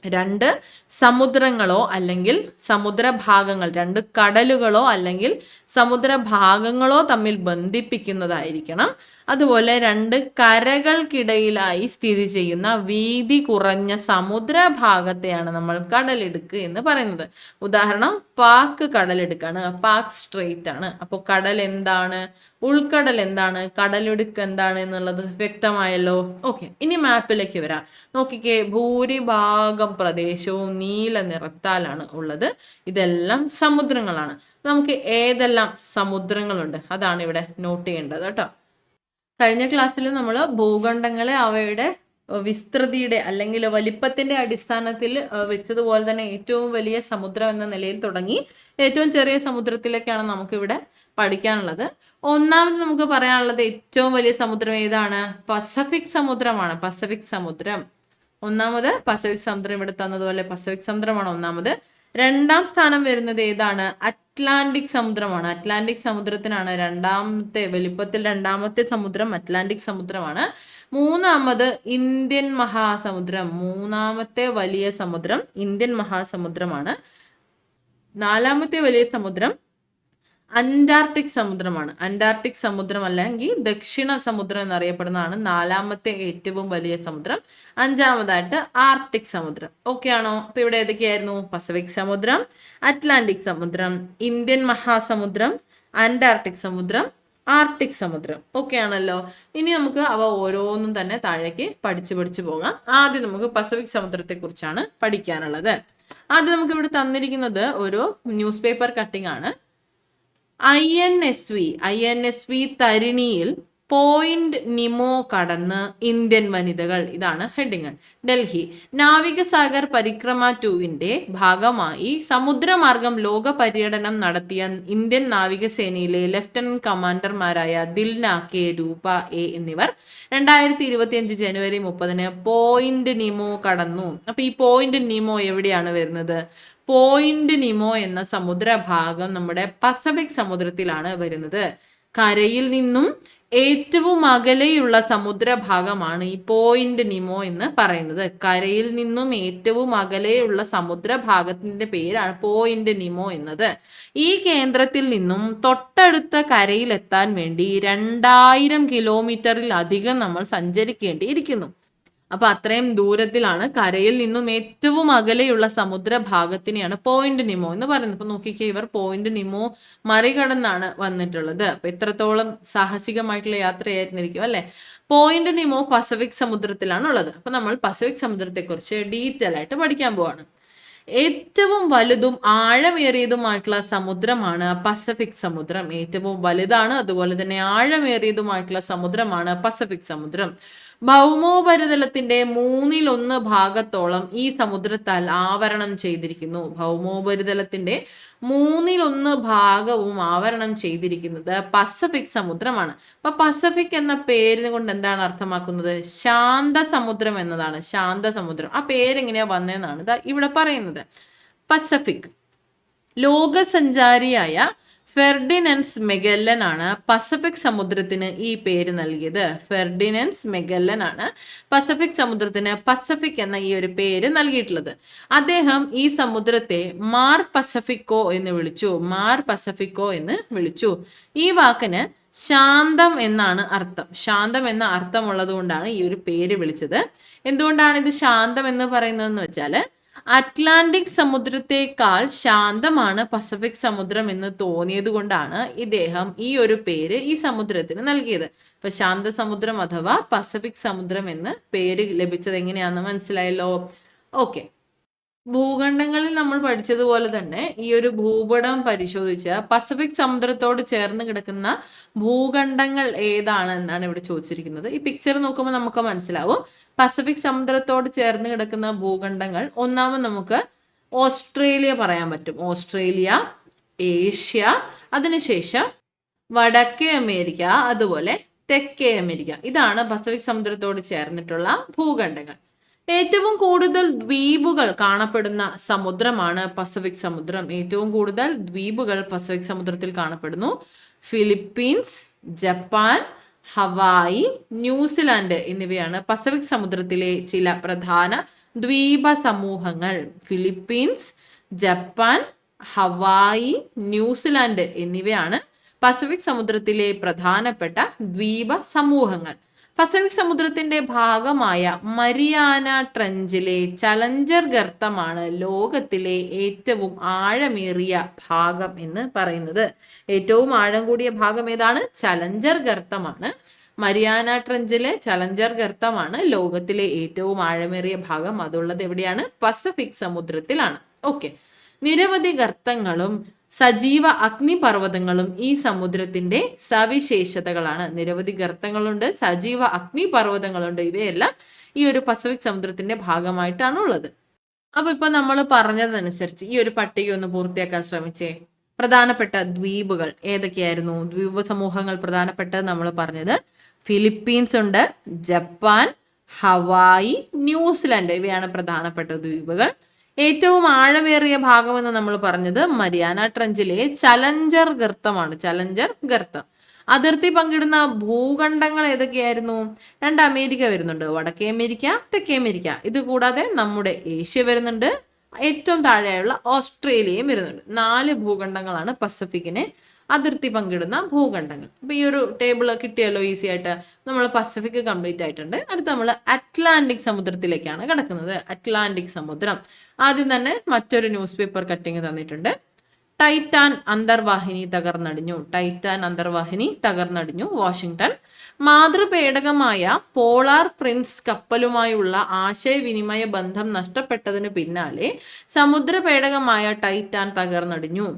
രണ്ട് സമുദ്രങ്ങളോ അല്ലെങ്കിൽ സമുദ്രഭാഗങ്ങൾ, രണ്ട് കടലുകളോ അല്ലെങ്കിൽ സമുദ്രഭാഗങ്ങളോ തമ്മിൽ ബന്ധിപ്പിക്കുന്നതായിരിക്കണം. അതുപോലെ രണ്ട് കരകൾക്കിടയിലായി സ്ഥിതി ചെയ്യുന്ന വീതി കുറഞ്ഞ സമുദ്രഭാഗത്തെയാണ് നമ്മൾ കടലിടുക്ക് എന്ന് പറയുന്നത്. ഉദാഹരണം പാക് കടലിടുക്കാണ്, പാക് സ്ട്രെയിറ്റ് ആണ്. അപ്പോൾ കടൽ എന്താണ്, ഉൾക്കടൽ എന്താണ്, കടലിടുക്ക് എന്താണ് എന്നുള്ളത് വ്യക്തമായല്ലോ. ഓക്കെ, ഇനി മാപ്പിലേക്ക് വരാം. നോക്കിക്കേ, ഭൂരിഭാഗം പ്രദേശവും നീല നിറത്താലാണ് ഉള്ളത്. ഇതെല്ലാം സമുദ്രങ്ങളാണ്. നമുക്ക് ഏതെല്ലാം സമുദ്രങ്ങളുണ്ട് അതാണ് ഇവിടെ നോട്ട് ചെയ്യേണ്ടത് കേട്ടോ. കഴിഞ്ഞ ക്ലാസ്സിൽ നമ്മൾ ഭൂഖണ്ഡങ്ങളെ അവയുടെ വിസ്തൃതിയുടെ അല്ലെങ്കിൽ വലിപ്പത്തിന്റെ അടിസ്ഥാനത്തിൽ വെച്ചതുപോലെ തന്നെ ഏറ്റവും വലിയ സമുദ്രം എന്ന നിലയിൽ തുടങ്ങി ഏറ്റവും ചെറിയ സമുദ്രത്തിലേക്കാണ് നമുക്കിവിടെ പഠിക്കാനുള്ളത്. ഒന്നാമത് നമുക്ക് പറയാനുള്ളത് ഏറ്റവും വലിയ സമുദ്രം ഏതാണ്? പസഫിക് സമുദ്രമാണ്. പസഫിക് സമുദ്രം ഒന്നാമത്. പസഫിക് സമുദ്രം ഇവിടെ തന്നതുപോലെ പസഫിക് സമുദ്രമാണ് ഒന്നാമത്. രണ്ടാം സ്ഥാനം വരുന്നത് ഏതാണ്? അറ്റ്ലാന്റിക് സമുദ്രമാണ്. അറ്റ്ലാന്റിക് സമുദ്രത്തിനാണ് രണ്ടാമത്തെ, വലിപ്പത്തിൽ രണ്ടാമത്തെ സമുദ്രം അറ്റ്ലാന്റിക് സമുദ്രമാണ്. മൂന്നാമത് ഇന്ത്യൻ മഹാസമുദ്രം, മൂന്നാമത്തെ വലിയ സമുദ്രം ഇന്ത്യൻ മഹാസമുദ്രമാണ്. നാലാമത്തെ വലിയ സമുദ്രം അന്റാർട്ടിക് സമുദ്രമാണ്. അന്റാർട്ടിക് സമുദ്രം അല്ലെങ്കിൽ ദക്ഷിണ സമുദ്രം എന്നറിയപ്പെടുന്നതാണ് നാലാമത്തെ ഏറ്റവും വലിയ സമുദ്രം. അഞ്ചാമതായിട്ട് ആർട്ടിക് സമുദ്രം. ഓക്കെ ആണോ? അപ്പൊ ഇവിടെ ഏതൊക്കെയായിരുന്നു? പസഫിക് സമുദ്രം, അറ്റ്ലാന്റിക് സമുദ്രം, ഇന്ത്യൻ മഹാസമുദ്രം, അന്റാർട്ടിക് സമുദ്രം, ആർട്ടിക് സമുദ്രം. ഓക്കെ ആണല്ലോ. ഇനി നമുക്ക് അവ ഓരോന്നും തന്നെ താഴേക്ക് പഠിച്ചു പോകാം. ആദ്യം നമുക്ക് പസഫിക് സമുദ്രത്തെ കുറിച്ചാണ് പഠിക്കാനുള്ളത്. ആദ്യം നമുക്ക് ഇവിടെ തന്നിരിക്കുന്നത് ഒരു ന്യൂസ് പേപ്പർ കട്ടിംഗ് ആണ്. INSV തരിണിയിൽ പോയിന്റ് നിമോ കടന്ന് ഇന്ത്യൻ വനിതകൾ, ഇതാണ് ഹെഡിങ്. ഡൽഹി നാവികസാഗർ പരിക്രമ 2-ന്റെ ഭാഗമായി സമുദ്രമാർഗം ലോക പര്യടനം നടത്തിയ ഇന്ത്യൻ നാവികസേനയിലെ ലഫ്റ്റനന്റ് കമാൻഡർമാരായ ദിൽന കെ, രൂപ എ എന്നിവർ 2025 ജനുവരി 30 പോയിന്റ് നിമോ കടന്നു. അപ്പൊ ഈ പോയിന്റ് നിമോ എവിടെയാണ് വരുന്നത്? പോയിന്റ് നിമോ എന്ന സമുദ്രഭാഗം നമ്മുടെ പസഫിക് സമുദ്രത്തിലാണ് വരുന്നത്. കരയിൽ നിന്നും ഏറ്റവും അകലെയുള്ള സമുദ്രഭാഗമാണ് ഈ പോയിന്റ് നിമോ എന്ന് പറയുന്നത്. കരയിൽ നിന്നും ഏറ്റവും അകലെയുള്ള സമുദ്രഭാഗത്തിന്റെ പേരാണ് പോയിന്റ് നിമോ എന്നത്. ഈ കേന്ദ്രത്തിൽ നിന്നും തൊട്ടടുത്ത കരയിലെത്താൻ വേണ്ടി 2000 കിലോമീറ്ററിലധികം നമ്മൾ സഞ്ചരിക്കേണ്ടിയിരിക്കുന്നു. അപ്പൊ അത്രയും ദൂരത്തിലാണ്, കരയിൽ നിന്നും ഏറ്റവും അകലെയുള്ള സമുദ്രഭാഗത്തിനെയാണ് പോയിന്റ് നിമോ എന്ന് പറയുന്നത്. അപ്പൊ നോക്കിക്കേ, ഇവർ പോയിന്റ് നിമോ മറികടന്നാണ് വന്നിട്ടുള്ളത്. അപ്പൊ എത്രത്തോളം സാഹസികമായിട്ടുള്ള യാത്രയായിരുന്നിരിക്കും അല്ലെ. പോയിന്റ് നിമോ പസഫിക് സമുദ്രത്തിലാണ് ഉള്ളത്. അപ്പൊ നമ്മൾ പസഫിക് സമുദ്രത്തെ കുറിച്ച് ഡീറ്റെയിൽ ആയിട്ട് പഠിക്കാൻ പോവാണ്. ഏറ്റവും വലുതും ആഴമേറിയതുമായിട്ടുള്ള സമുദ്രമാണ് പസഫിക് സമുദ്രം. ഏറ്റവും വലുതാണ്, അതുപോലെ തന്നെ ആഴമേറിയതുമായിട്ടുള്ള സമുദ്രമാണ് പസഫിക് സമുദ്രം. ഭൗമോപരിതലത്തിന്റെ 1/3 ഭാഗത്തോളം ഈ സമുദ്രത്താൽ ആവരണം ചെയ്തിരിക്കുന്നു. ഭൗമോപരിതലത്തിന്റെ 1/3 ഭാഗവും ആവരണം ചെയ്തിരിക്കുന്നത് പസഫിക് സമുദ്രമാണ്. അപ്പൊ പസഫിക് എന്ന പേരിനെ കൊണ്ട് എന്താണ് അർത്ഥമാക്കുന്നത്? ശാന്ത സമുദ്രം എന്നതാണ്. ശാന്ത സമുദ്രം. ആ പേരെങ്ങനെയാ വന്നതെന്നാണ് ഇവിടെ പറയുന്നത്. പസഫിക് ലോകസഞ്ചാരിയായ ഫെർഡിനൻസ് മെഗല്ലൻ ആണ് പസഫിക് സമുദ്രത്തിന് ഈ പേര് നൽകിയത്. ഫെർഡിനൻസ് മെഗല്ലൻ ആണ് പസഫിക് സമുദ്രത്തിന് പസഫിക് എന്ന ഈ ഒരു പേര് നൽകിയിട്ടുള്ളത്. അദ്ദേഹം ഈ സമുദ്രത്തെ മാർ പസഫിക്കോ എന്ന് വിളിച്ചു. മാർ പസഫിക്കോ എന്ന് വിളിച്ചു. ഈ വാക്കിന് ശാന്തം എന്നാണ് അർത്ഥം. ശാന്തം എന്ന അർത്ഥമുള്ളത് കൊണ്ടാണ് ഈ ഒരു പേര് വിളിച്ചത്. എന്തുകൊണ്ടാണ് ഇത് ശാന്തം എന്ന് പറയുന്നതെന്ന് വെച്ചാൽ അറ്റ്ലാന്റിക് സമുദ്രത്തെക്കാൾ ശാന്തമാണ് പസഫിക് സമുദ്രം എന്ന് തോന്നിയത് കൊണ്ടാണ് ഇദ്ദേഹം ഈ ഒരു പേര് ഈ സമുദ്രത്തിന് നൽകിയത്. അപ്പൊ ശാന്തസമുദ്രം അഥവാ പസഫിക് സമുദ്രം എന്ന് പേര് ലഭിച്ചത് എങ്ങനെയാണെന്ന് മനസ്സിലായല്ലോ. ഓക്കെ, ഭൂഖണ്ഡങ്ങളിൽ നമ്മൾ പഠിച്ചതുപോലെ തന്നെ ഈ ഒരു ഭൂപടം പരിശോധിച്ച പസഫിക് സമുദ്രത്തോട് ചേർന്ന് കിടക്കുന്ന ഭൂഖണ്ഡങ്ങൾ ഏതാണ് എന്നാണ് ഇവിടെ ചോദിച്ചിരിക്കുന്നത്. ഈ പിക്ചർ നോക്കുമ്പോൾ നമുക്ക് മനസ്സിലാവും പസഫിക് സമുദ്രത്തോട് ചേർന്ന് കിടക്കുന്ന ഭൂഖണ്ഡങ്ങൾ. ഒന്നാമത് നമുക്ക് ഓസ്ട്രേലിയ പറയാൻ പറ്റും. ഓസ്ട്രേലിയ, ഏഷ്യ, അതിനുശേഷം വടക്കേ അമേരിക്ക, അതുപോലെ തെക്കേ അമേരിക്ക. ഇതാണ് പസഫിക് സമുദ്രത്തോട് ചേർന്നിട്ടുള്ള ഭൂഖണ്ഡങ്ങൾ. ഏറ്റവും കൂടുതൽ ദ്വീപുകൾ കാണപ്പെടുന്ന സമുദ്രമാണ് പസഫിക് സമുദ്രം. ഏറ്റവും കൂടുതൽ ദ്വീപുകൾ പസഫിക് സമുദ്രത്തിൽ കാണപ്പെടുന്നു. ഫിലിപ്പീൻസ്, ജപ്പാൻ, ഹവായി, ന്യൂസിലാൻഡ് എന്നിവയാണ് പസഫിക് സമുദ്രത്തിലെ ചില പ്രധാന ദ്വീപ സമൂഹങ്ങൾ. ഫിലിപ്പീൻസ്, ജപ്പാൻ, ഹവായി, ന്യൂസിലാൻഡ് എന്നിവയാണ് പസഫിക് സമുദ്രത്തിലെ പ്രധാനപ്പെട്ട ദ്വീപ സമൂഹങ്ങൾ. പസഫിക് സമുദ്രത്തിന്റെ ഭാഗമായ മരിയാന ട്രഞ്ചിലെ ചലഞ്ചർ ഗർത്തമാണ് ലോകത്തിലെ ഏറ്റവും ആഴമേറിയ ഭാഗം എന്ന് പറയുന്നത്. ഏറ്റവും ആഴം കൂടിയ ഭാഗം ഏതാണ്? ചലഞ്ചർ ഗർത്തമാണ്. മരിയാന ട്രഞ്ചിലെ ചലഞ്ചർ ഗർത്തമാണ് ലോകത്തിലെ ഏറ്റവും ആഴമേറിയ ഭാഗം. അതുള്ളത് എവിടെയാണ്? പസഫിക് സമുദ്രത്തിലാണ്. ഓക്കെ, നിരവധി ഗർത്തങ്ങളും സജീവ അഗ്നിപർവ്വതങ്ങളും ഈ സമുദ്രത്തിന്റെ സവിശേഷതകളാണ്. നിരവധി ഗർത്തങ്ങളുണ്ട്, സജീവ അഗ്നിപർവ്വതങ്ങളുണ്ട്. ഇവയെല്ലാം ഈ ഒരു പസഫിക് സമുദ്രത്തിന്റെ ഭാഗമായിട്ടാണ് ഉള്ളത്. അപ്പൊ ഇപ്പൊ നമ്മൾ പറഞ്ഞതനുസരിച്ച് ഈ ഒരു പട്ടിക ഒന്ന് പൂർത്തിയാക്കാൻ ശ്രമിച്ചേ. പ്രധാനപ്പെട്ട ദ്വീപുകൾ ഏതൊക്കെയായിരുന്നു? ദ്വീപ സമൂഹങ്ങൾ പ്രധാനപ്പെട്ടത് നമ്മൾ പറഞ്ഞത് ഫിലിപ്പീൻസ് ഉണ്ട്, ജപ്പാൻ, ഹവായി, ന്യൂസിലാൻഡ്. ഇവയാണ് പ്രധാനപ്പെട്ട ദ്വീപുകൾ. ഏറ്റവും ആഴമേറിയ ഭാഗമെന്ന് നമ്മൾ പറഞ്ഞത് മരിയാന ട്രഞ്ചിലെ ചലഞ്ചർ ഗർത്തമാണ്. ചലഞ്ചർ ഗർത്തം. അതിർത്തി പങ്കിടുന്ന ഭൂഖണ്ഡങ്ങൾ ഏതൊക്കെയായിരുന്നു? 2 അമേരിക്ക വരുന്നുണ്ട്, വടക്കേ അമേരിക്ക, തെക്കേ അമേരിക്ക. ഇത് കൂടാതെ നമ്മുടെ ഏഷ്യ വരുന്നുണ്ട്, ഏറ്റവും താഴെയുള്ള ഓസ്ട്രേലിയയും വരുന്നുണ്ട്. 4 ഭൂഖണ്ഡങ്ങളാണ് പസഫിക്കിനെ അതിർത്തി പങ്കിടുന്ന ഭൂഖണ്ഡങ്ങൾ. അപ്പൊ ഈ ഒരു ടേബിൾ കിട്ടിയല്ലോ ഈസി ആയിട്ട്. നമ്മൾ പസഫിക് കംപ്ലീറ്റ് ആയിട്ടുണ്ട്. അടുത്ത നമ്മൾ അറ്റ്ലാന്റിക് സമുദ്രത്തിലേക്കാണ് കിടക്കുന്നത്. അറ്റ്ലാന്റിക് സമുദ്രം. ആദ്യം തന്നെ മറ്റൊരു ന്യൂസ് പേപ്പർ കട്ടിങ് തന്നിട്ടുണ്ട്. ടൈറ്റാൻ അന്തർവാഹിനി തകർന്നടിഞ്ഞു. ടൈറ്റാൻ അന്തർവാഹിനി തകർന്നടിഞ്ഞു, വാഷിംഗ്ടൺ. മാതൃപേടകമായ പോളാർ പ്രിൻസ് കപ്പലുമായുള്ള ആശയവിനിമയ ബന്ധം നഷ്ടപ്പെട്ടതിന് പിന്നാലെ സമുദ്രപേടകമായ ടൈറ്റാൻ തകർന്നടിഞ്ഞു.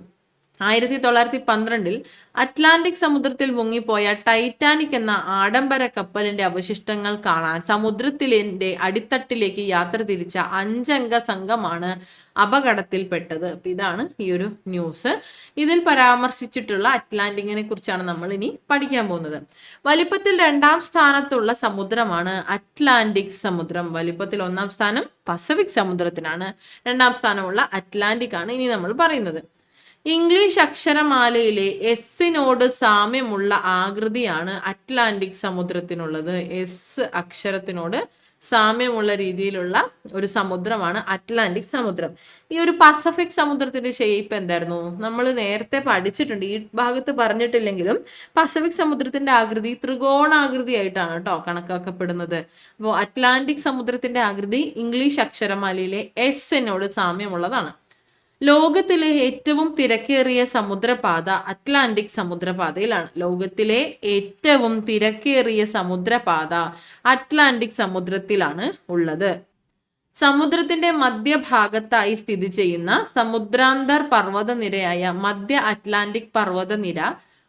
1912 അറ്റ്ലാന്റിക് സമുദ്രത്തിൽ മുങ്ങിപ്പോയ ടൈറ്റാനിക് എന്ന ആഡംബര കപ്പലിന്റെ അവശിഷ്ടങ്ങൾ കാണാൻ സമുദ്രത്തിന്റെ അടിത്തട്ടിലേക്ക് യാത്ര തിരിച്ച 5 അംഗ സംഘമാണ് അപകടത്തിൽപ്പെട്ടത്. അപ്പൊ ഇതാണ് ഈ ഒരു ന്യൂസ്. ഇതിൽ പരാമർശിച്ചിട്ടുള്ള അറ്റ്ലാന്റിക്കിനെ കുറിച്ചാണ് നമ്മൾ ഇനി പഠിക്കാൻ പോകുന്നത്. വലിപ്പത്തിൽ 2ാം സ്ഥാനത്തുള്ള സമുദ്രമാണ് അറ്റ്ലാന്റിക് സമുദ്രം. വലിപ്പത്തിൽ 1ാം സ്ഥാനം പസഫിക് സമുദ്രത്തിനാണ്. 2ാം സ്ഥാനമുള്ള അറ്റ്ലാന്റിക് ആണ് ഇനി നമ്മൾ പറയുന്നത്. ഇംഗ്ലീഷ് അക്ഷരമാലയിലെ എസ്സിനോട് സാമ്യമുള്ള ആകൃതിയാണ് അറ്റ്ലാന്റിക് സമുദ്രത്തിനുള്ളത്. എസ് അക്ഷരത്തിനോട് സാമ്യമുള്ള രീതിയിലുള്ള ഒരു സമുദ്രമാണ് അറ്റ്ലാന്റിക് സമുദ്രം. ഈ ഒരു പസഫിക് സമുദ്രത്തിന്റെ ഷേപ്പ് എന്തായിരുന്നു? നമ്മൾ നേരത്തെ പഠിച്ചിട്ടുണ്ട്, ഈ ഭാഗത്ത് പറഞ്ഞിട്ടില്ലെങ്കിലും പസഫിക് സമുദ്രത്തിന്റെ ആകൃതി ത്രികോണാകൃതിയായിട്ടാണ് കേട്ടോ കണക്കാക്കപ്പെടുന്നത്. അപ്പോൾ അറ്റ്ലാന്റിക് സമുദ്രത്തിന്റെ ആകൃതി ഇംഗ്ലീഷ് അക്ഷരമാലയിലെ എസ്സിനോട് സാമ്യമുള്ളതാണ്. ലോകത്തിലെ ഏറ്റവും തിരക്കേറിയ സമുദ്രപാത അറ്റ്ലാന്റിക് സമുദ്രപാതയിലാണ്. ലോകത്തിലെ ഏറ്റവും തിരക്കേറിയ സമുദ്രപാത അറ്റ്ലാന്റിക് സമുദ്രത്തിലാണ് ഉള്ളത്. സമുദ്രത്തിന്റെ മധ്യഭാഗത്തായി സ്ഥിതി ചെയ്യുന്ന സമുദ്രാന്തർ പർവ്വതനിരയായ മധ്യ അറ്റ്ലാന്റിക് പർവ്വതനിര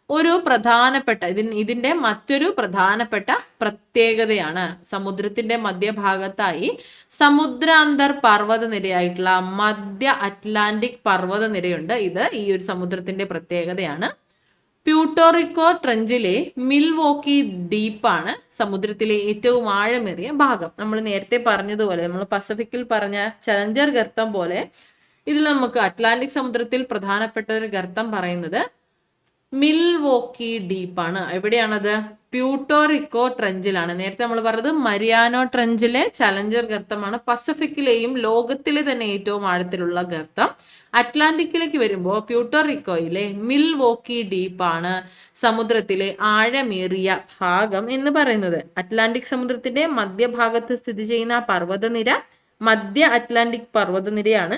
ഒരു പ്രധാനപ്പെട്ട ഇതിന്റെ മറ്റൊരു പ്രധാനപ്പെട്ട പ്രത്യേകതയാണ്. സമുദ്രത്തിന്റെ മധ്യഭാഗത്തായി സമുദ്രാന്തർ പർവ്വതനിരയായിട്ടുള്ള മധ്യ അറ്റ്ലാന്റിക് പർവ്വതനിരയുണ്ട്. ഇത് ഈ ഒരു സമുദ്രത്തിന്റെ പ്രത്യേകതയാണ്. പ്യൂട്ടോറിക്കോ ട്രഞ്ചിലെ മിൽവോക്കി ഡീപ്പാണ് സമുദ്രത്തിലെ ഏറ്റവും ആഴമേറിയ ഭാഗം. നമ്മൾ നേരത്തെ പറഞ്ഞതുപോലെ, നമ്മൾ പസഫിക്കിൽ പറഞ്ഞ ചലഞ്ചർ ഗർത്തം പോലെ ഇതിൽ നമുക്ക് അറ്റ്ലാന്റിക് സമുദ്രത്തിൽ പ്രധാനപ്പെട്ട ഒരു ഗർത്തം പറയുന്നത് മിൽവോക്കി ഡീപ്പാണ്. എവിടെയാണത്? പ്യൂട്ടോറിക്കോ ട്രഞ്ചിലാണ്. നേരത്തെ നമ്മൾ പറഞ്ഞത് മരിയാനോ ട്രഞ്ചിലെ ചലഞ്ചർ ഗർത്തമാണ് പസഫിക്കിലെയും ലോകത്തിലെ തന്നെ ഏറ്റവും ആഴത്തിലുള്ള ഗർത്തം. അറ്റ്ലാന്റിക്കിലേക്ക് വരുമ്പോൾ പ്യൂട്ടോറിക്കോയിലെ മിൽവോക്കി ഡീപ്പാണ് സമുദ്രത്തിലെ ആഴമേറിയ ഭാഗം എന്ന് പറയുന്നത്. അറ്റ്ലാന്റിക് സമുദ്രത്തിന്റെ മധ്യഭാഗത്ത് സ്ഥിതി ചെയ്യുന്ന പർവ്വതനിര മധ്യ അറ്റ്ലാന്റിക് പർവ്വതനിരയാണ്.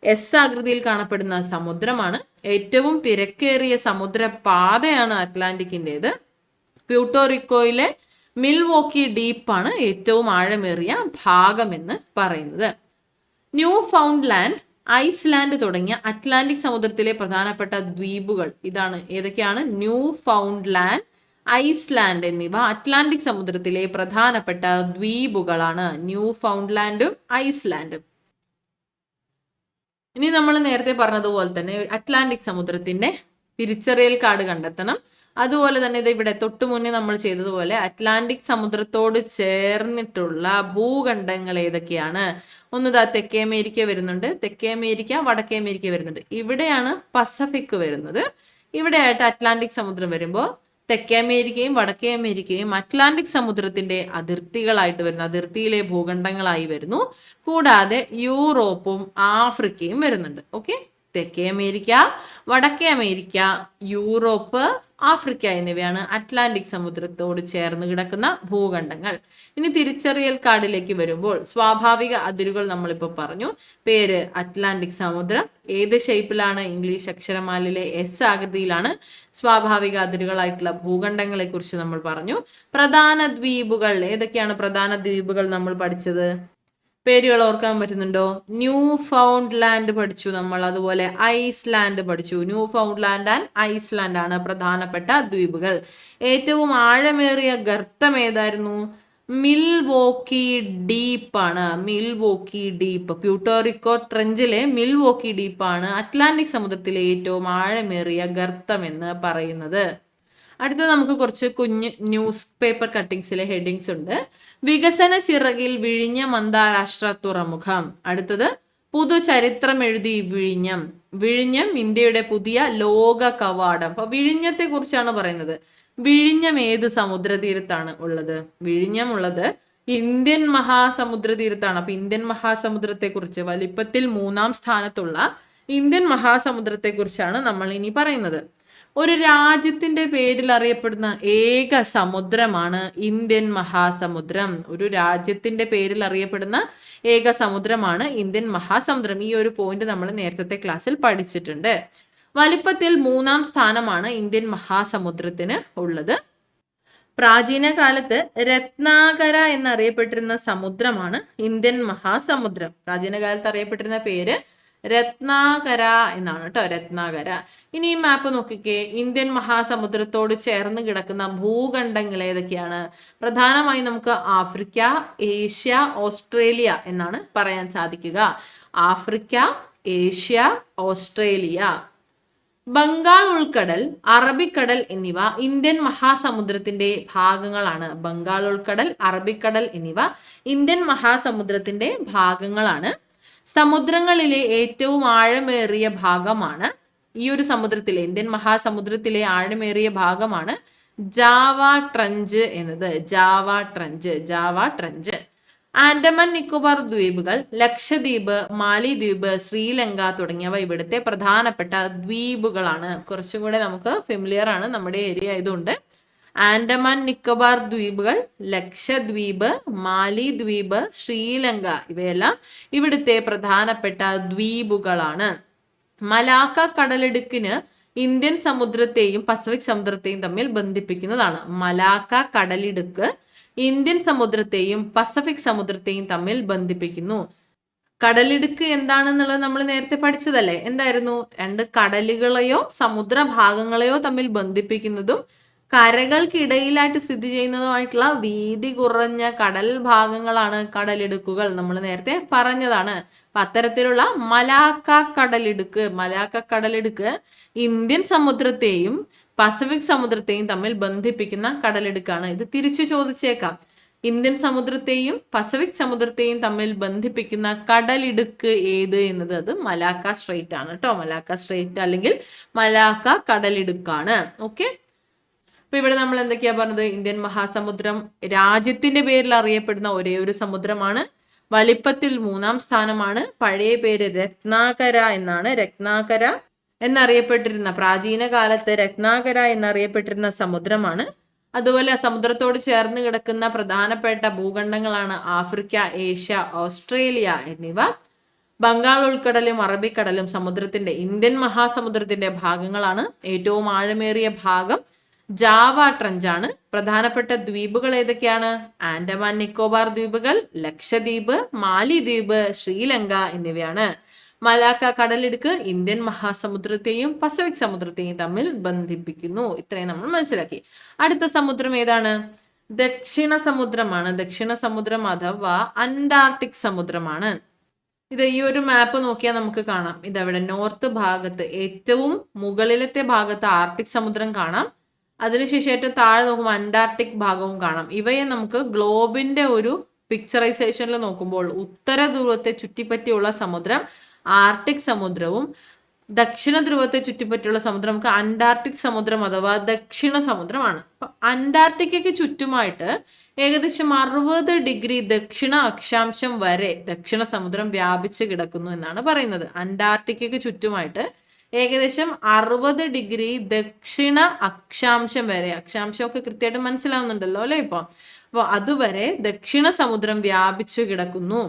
എസ് ആകൃതിയിൽ കാണപ്പെടുന്ന സമുദ്രമാണ്. ഏറ്റവും തിരക്കേറിയ സമുദ്രപാതയാണ് അറ്റ്ലാന്റിക്കിൻ്റെത്. പ്യൂട്ടോറിക്കോയിലെ മിൽവോക്കി ഡീപ്പാണ് ഏറ്റവും ആഴമേറിയ ഭാഗമെന്ന് പറയുന്നത്. ന്യൂ ഫൗണ്ട്ലാൻഡ്, ഐസ്ലാൻഡ് തുടങ്ങിയ അറ്റ്ലാന്റിക് സമുദ്രത്തിലെ പ്രധാനപ്പെട്ട ദ്വീപുകൾ ഇതാണ്. ഏതൊക്കെയാണ്? ന്യൂ ഫൗണ്ട്ലാൻഡ്, ഐസ്ലാൻഡ് എന്നിവ അറ്റ്ലാന്റിക് സമുദ്രത്തിലെ പ്രധാനപ്പെട്ട ദ്വീപുകളാണ്. ന്യൂ ഫൗണ്ട്ലാൻഡും ഐസ്ലാൻഡും. ഇനി നമ്മൾ നേരത്തെ പറഞ്ഞതുപോലെ തന്നെ അറ്റ്ലാന്റിക് സമുദ്രത്തിന്റെ തിരിച്ചറിയൽ കാർഡ് കണ്ടെത്തണം. അതുപോലെ തന്നെ ഇത് ഇവിടെ തൊട്ടു മുന്നേ നമ്മൾ ചെയ്തതുപോലെ അറ്റ്ലാന്റിക് സമുദ്രത്തോട് ചേർന്നിട്ടുള്ള ഭൂഖണ്ഡങ്ങൾ ഏതൊക്കെയാണ്? ഒന്നിതാ തെക്കേ അമേരിക്ക വരുന്നുണ്ട്, തെക്കേ അമേരിക്ക, വടക്കേ അമേരിക്ക വരുന്നുണ്ട്. ഇവിടെയാണ് പസഫിക് വരുന്നത്. ഇവിടെയായിട്ട് അറ്റ്ലാന്റിക് സമുദ്രം വരുമ്പോൾ തെക്കേ അമേരിക്കയും വടക്കേ അമേരിക്കയും അറ്റ്ലാന്റിക് സമുദ്രത്തിന്റെ അതിർത്തികളായിട്ട് വരുന്നു, അതിർത്തിയിലെ ഭൂഖണ്ഡങ്ങളായി വരുന്നു. കൂടാതെ യൂറോപ്പും ആഫ്രിക്കയും വരുന്നുണ്ട്. ഓക്കെ, തെക്കേ അമേരിക്ക, വടക്കേ അമേരിക്ക, യൂറോപ്പ്, ആഫ്രിക്ക എന്നിവയാണ് അറ്റ്ലാന്റിക് സമുദ്രത്തോട് ചേർന്ന് കിടക്കുന്ന ഭൂഖണ്ഡങ്ങൾ. ഇനി തിരിച്ചറിയൽ കാർഡിലേക്ക് വരുമ്പോൾ സ്വാഭാവിക അതിരുകൾ നമ്മളിപ്പോൾ പറഞ്ഞു. പേര് അറ്റ്ലാന്റിക് സമുദ്രം. ഏത് ഷേപ്പിലാണ്? ഇംഗ്ലീഷ് അക്ഷരമാലയിലെ എസ് ആകൃതിയിലാണ്. സ്വാഭാവിക അതിരുകളായിട്ടുള്ള ഭൂഖണ്ഡങ്ങളെ കുറിച്ച് നമ്മൾ പറഞ്ഞു. പ്രധാന ദ്വീപുകൾ ഏതൊക്കെയാണ്? പ്രധാന ദ്വീപുകൾ നമ്മൾ പഠിച്ചത് പേരുകൾ ഓർക്കാൻ പറ്റുന്നുണ്ടോ? ന്യൂ ഫൗണ്ട്ലാൻഡ് പഠിച്ചു നമ്മൾ, അതുപോലെ ഐസ്ലാൻഡ് പഠിച്ചു. ന്യൂ ഫൗണ്ട്ലാൻഡ് ആൻഡ് ഐസ്ലാൻഡ് ആണ് പ്രധാനപ്പെട്ട ദ്വീപുകൾ. ഏറ്റവും ആഴമേറിയ ഗർത്തം ഏതായിരുന്നു? മിൽവോക്കി ഡീപ്പാണ്. മിൽവോക്കി ഡീപ്പ്, പ്യൂട്ടോറിക്കോ ട്രെഞ്ചിലെ മിൽവോക്കി ഡീപ്പാണ് അറ്റ്ലാന്റിക് സമുദ്രത്തിലെ ഏറ്റവും ആഴമേറിയ ഗർത്തം എന്ന് പറയുന്നത്. അടുത്ത നമുക്ക് കുറച്ച് കുഞ്ഞ് ന്യൂസ് പേപ്പർ കട്ടിങ്സിലെ ഹെഡിങ്സ് ഉണ്ട്. വികസന ചിറകിൽ വിഴിഞ്ഞം അന്താരാഷ്ട്ര തുറമുഖം. അടുത്തത് പുതുചരിത്രം എഴുതി വിഴിഞ്ഞം. വിഴിഞ്ഞം ഇന്ത്യയുടെ പുതിയ ലോക കവാടം. അപ്പൊ വിഴിഞ്ഞത്തെ കുറിച്ചാണ് പറയുന്നത്. വിഴിഞ്ഞം ഏത് സമുദ്രതീരത്താണ് ഉള്ളത്? വിഴിഞ്ഞം ഉള്ളത് ഇന്ത്യൻ മഹാസമുദ്ര തീരത്താണ്. അപ്പൊ ഇന്ത്യൻ മഹാസമുദ്രത്തെ കുറിച്ച്, വലിപ്പത്തിൽ 3-ാം സ്ഥാനത്തുള്ള ഇന്ത്യൻ മഹാസമുദ്രത്തെ കുറിച്ചാണ് നമ്മൾ ഇനി പറയുന്നത്. ഒരു രാജ്യത്തിന്റെ പേരിൽ അറിയപ്പെടുന്ന ഏക സമുദ്രമാണ് ഇന്ത്യൻ മഹാസമുദ്രം. ഒരു രാജ്യത്തിന്റെ പേരിൽ അറിയപ്പെടുന്ന ഏക സമുദ്രമാണ് ഇന്ത്യൻ മഹാസമുദ്രം. ഈ ഒരു പോയിന്റ് നമ്മൾ നേരത്തെ ക്ലാസ്സിൽ പഠിച്ചിട്ടുണ്ട്. വലിപ്പത്തിൽ 3-ാം സ്ഥാനമാണ് ഇന്ത്യൻ മഹാസമുദ്രത്തിന് ഉള്ളത്. പ്രാചീന കാലത്ത് രത്നാകര എന്നറിയപ്പെട്ടിരുന്ന സമുദ്രമാണ് ഇന്ത്യൻ മഹാസമുദ്രം. പ്രാചീന കാലത്ത് അറിയപ്പെട്ടിരുന്ന പേര് രത്നാകര എന്നാണ് കേട്ടോ, രത്നാകര. ഇനി ഈ മാപ്പ് നോക്കിക്കേ. ഇന്ത്യൻ മഹാസമുദ്രത്തോട് ചേർന്ന് കിടക്കുന്ന ഭൂഖണ്ഡങ്ങൾ ഏതൊക്കെയാണ്? പ്രധാനമായും നമുക്ക് ആഫ്രിക്ക, ഏഷ്യ, ഓസ്ട്രേലിയ എന്നാണ് പറയാൻ സാധിക്കുക. Africa, Asia, Australia. ബംഗാൾ ഉൾക്കടൽ, അറബിക്കടൽ എന്നിവ ഇന്ത്യൻ മഹാസമുദ്രത്തിന്റെ ഭാഗങ്ങളാണ്. ബംഗാൾ ഉൾക്കടൽ, അറബിക്കടൽ എന്നിവ ഇന്ത്യൻ മഹാസമുദ്രത്തിന്റെ ഭാഗങ്ങളാണ്. സമുദ്രങ്ങളിലെ ഏറ്റവും ആഴമേറിയ ഭാഗമാണ് ഈ ഒരു സമുദ്രത്തിലെ, ഇന്ത്യൻ മഹാസമുദ്രത്തിലെ ആഴമേറിയ ഭാഗമാണ് ജാവ ട്രഞ്ച് എന്നത്. Java trench, Java trench. Andaman Nicobar ദ്വീപുകൾ, ലക്ഷദ്വീപ്, മാലിദ്വീപ്, ശ്രീലങ്ക തുടങ്ങിയവ ഇവിടുത്തെ പ്രധാനപ്പെട്ട ദ്വീപുകളാണ്. കുറച്ചും കൂടെ നമുക്ക് ഫെമിലിയർ ആണ് നമ്മുടെ ഏരിയ ആയതുകൊണ്ട്. ആൻഡമാൻ നിക്കോബാർ ദ്വീപുകൾ, ലക്ഷദ്വീപ്, മാലിദ്വീപ്, ശ്രീലങ്ക ഇവയെല്ലാം ഇവിടുത്തെ പ്രധാനപ്പെട്ട ദ്വീപുകളാണ്. മലാക്ക കടലിടുക്കിന് ഇന്ത്യൻ സമുദ്രത്തെയും പസഫിക് സമുദ്രത്തെയും തമ്മിൽ ബന്ധിപ്പിക്കുന്നതാണ്. മലാക്ക കടലിടുക്ക് ഇന്ത്യൻ സമുദ്രത്തെയും പസഫിക് സമുദ്രത്തെയും തമ്മിൽ ബന്ധിപ്പിക്കുന്നു. കടലിടുക്ക് എന്താണെന്നുള്ളത് നമ്മൾ നേരത്തെ പഠിച്ചതല്ലേ? എന്തായിരുന്നു? 2 കടലുകളെയോ സമുദ്രഭാഗങ്ങളെയോ തമ്മിൽ ബന്ധിപ്പിക്കുന്നതും കരകൾക്കിടയിലായിട്ട് സ്ഥിതി ചെയ്യുന്നതുമായിട്ടുള്ള വീതി കുറഞ്ഞ കടൽ ഭാഗങ്ങളാണ് കടലിടുക്കുകൾ. നമ്മൾ നേരത്തെ പറഞ്ഞതാണ്. അപ്പൊ അത്തരത്തിലുള്ള മലാക്ക കടലിടുക്ക് ഇന്ത്യൻ സമുദ്രത്തെയും പസഫിക് സമുദ്രത്തെയും തമ്മിൽ ബന്ധിപ്പിക്കുന്ന കടലിടുക്കാണ്. ഇത് തിരിച്ചു ചോദിച്ചേക്കാം. ഇന്ത്യൻ സമുദ്രത്തെയും പസഫിക് സമുദ്രത്തെയും തമ്മിൽ ബന്ധിപ്പിക്കുന്ന കടലിടുക്ക് ഏത് എന്നത് അത് മലാക്ക സ്ട്രെയിറ്റ് ആണ് കേട്ടോ. മലാക്ക സ്ട്രെയിറ്റ് അല്ലെങ്കിൽ മലാക്ക കടലിടുക്കാണ്. ഓക്കെ, അപ്പൊ ഇവിടെ നമ്മൾ എന്തൊക്കെയാ പറഞ്ഞത്? ഇന്ത്യൻ മഹാസമുദ്രം രാജ്യത്തിന്റെ പേരിൽ അറിയപ്പെടുന്ന ഒരേ ഒരു സമുദ്രമാണ്. വലിപ്പത്തിൽ 3-ാം സ്ഥാനമാണ്. പഴയ പേര് രത്നാകര എന്നാണ്. രത്നാകര എന്നറിയപ്പെട്ടിരുന്ന, പ്രാചീന കാലത്ത് രത്നാകര എന്നറിയപ്പെട്ടിരുന്ന സമുദ്രമാണ് അതുപോലെ സമുദ്രത്തോട് ചേർന്ന് കിടക്കുന്ന പ്രധാനപ്പെട്ട ഭൂഖണ്ഡങ്ങളാണ് ആഫ്രിക്ക, ഏഷ്യ, ഓസ്ട്രേലിയ എന്നിവ. ബംഗാൾ ഉൾക്കടലും അറബിക്കടലും ഇന്ത്യൻ മഹാസമുദ്രത്തിന്റെ ഭാഗങ്ങളാണ്. ഏറ്റവും ആഴമേറിയ ഭാഗം ജാവ ട്രഞ്ചാണ്. പ്രധാനപ്പെട്ട ദ്വീപുകൾ ഏതൊക്കെയാണ്? ആൻഡമാൻ നിക്കോബാർ ദ്വീപുകൾ, ലക്ഷദ്വീപ്, മാലിദ്വീപ്, ശ്രീലങ്ക എന്നിവയാണ്. മലാക്ക കടലിടുക്ക് ഇന്ത്യൻ മഹാസമുദ്രത്തെയും പസഫിക് സമുദ്രത്തെയും തമ്മിൽ ബന്ധിപ്പിക്കുന്നു. ഇത്രയും നമ്മൾ മനസ്സിലാക്കി. അടുത്ത സമുദ്രം ഏതാണ്? ദക്ഷിണ സമുദ്രമാണ്. ദക്ഷിണ സമുദ്രം അഥവാ അന്റാർട്ടിക് സമുദ്രമാണ്. ഇത് ഈ ഒരു മാപ്പ് നോക്കിയാൽ നമുക്ക് കാണാം. ഇതവിടെ നോർത്ത് ഭാഗത്ത് ഏറ്റവും മുകളിലത്തെ ഭാഗത്ത് ആർട്ടിക് സമുദ്രം കാണാം. അതിനുശേഷം ഏറ്റവും താഴെ നോക്കുമ്പോൾ അന്റാർട്ടിക് ഭാഗവും കാണാം. ഇവയെ നമുക്ക് ഗ്ലോബിന്റെ ഒരു പിക്ചറൈസേഷനിൽ നോക്കുമ്പോൾ ഉത്തര ധ്രുവത്തെ ചുറ്റിപ്പറ്റിയുള്ള സമുദ്രം ആർട്ടിക് സമുദ്രവും ദക്ഷിണ ധ്രുവത്തെ ചുറ്റിപ്പറ്റിയുള്ള സമുദ്രം നമുക്ക് അന്റാർട്ടിക് സമുദ്രം അഥവാ ദക്ഷിണ സമുദ്രമാണ്. അപ്പൊ അന്റാർട്ടിക്കയ്ക്ക് ചുറ്റുമായിട്ട് ഏകദേശം 60 ഡിഗ്രി ദക്ഷിണ അക്ഷാംശം വരെ ദക്ഷിണ സമുദ്രം വ്യാപിച്ച് കിടക്കുന്നു എന്നാണ് പറയുന്നത്. അന്റാർട്ടിക്കയ്ക്ക് ചുറ്റുമായിട്ട് ഏകദേശം 60 ഡിഗ്രി ദക്ഷിണ അക്ഷാംശം വരെ, അക്ഷാംശമൊക്കെ കൃത്യമായിട്ട് മനസ്സിലാവുന്നുണ്ടല്ലോ അല്ലെ ഇപ്പൊ. അപ്പോൾ അതുവരെ ദക്ഷിണ സമുദ്രം വ്യാപിച്ചു കിടക്കുന്നു.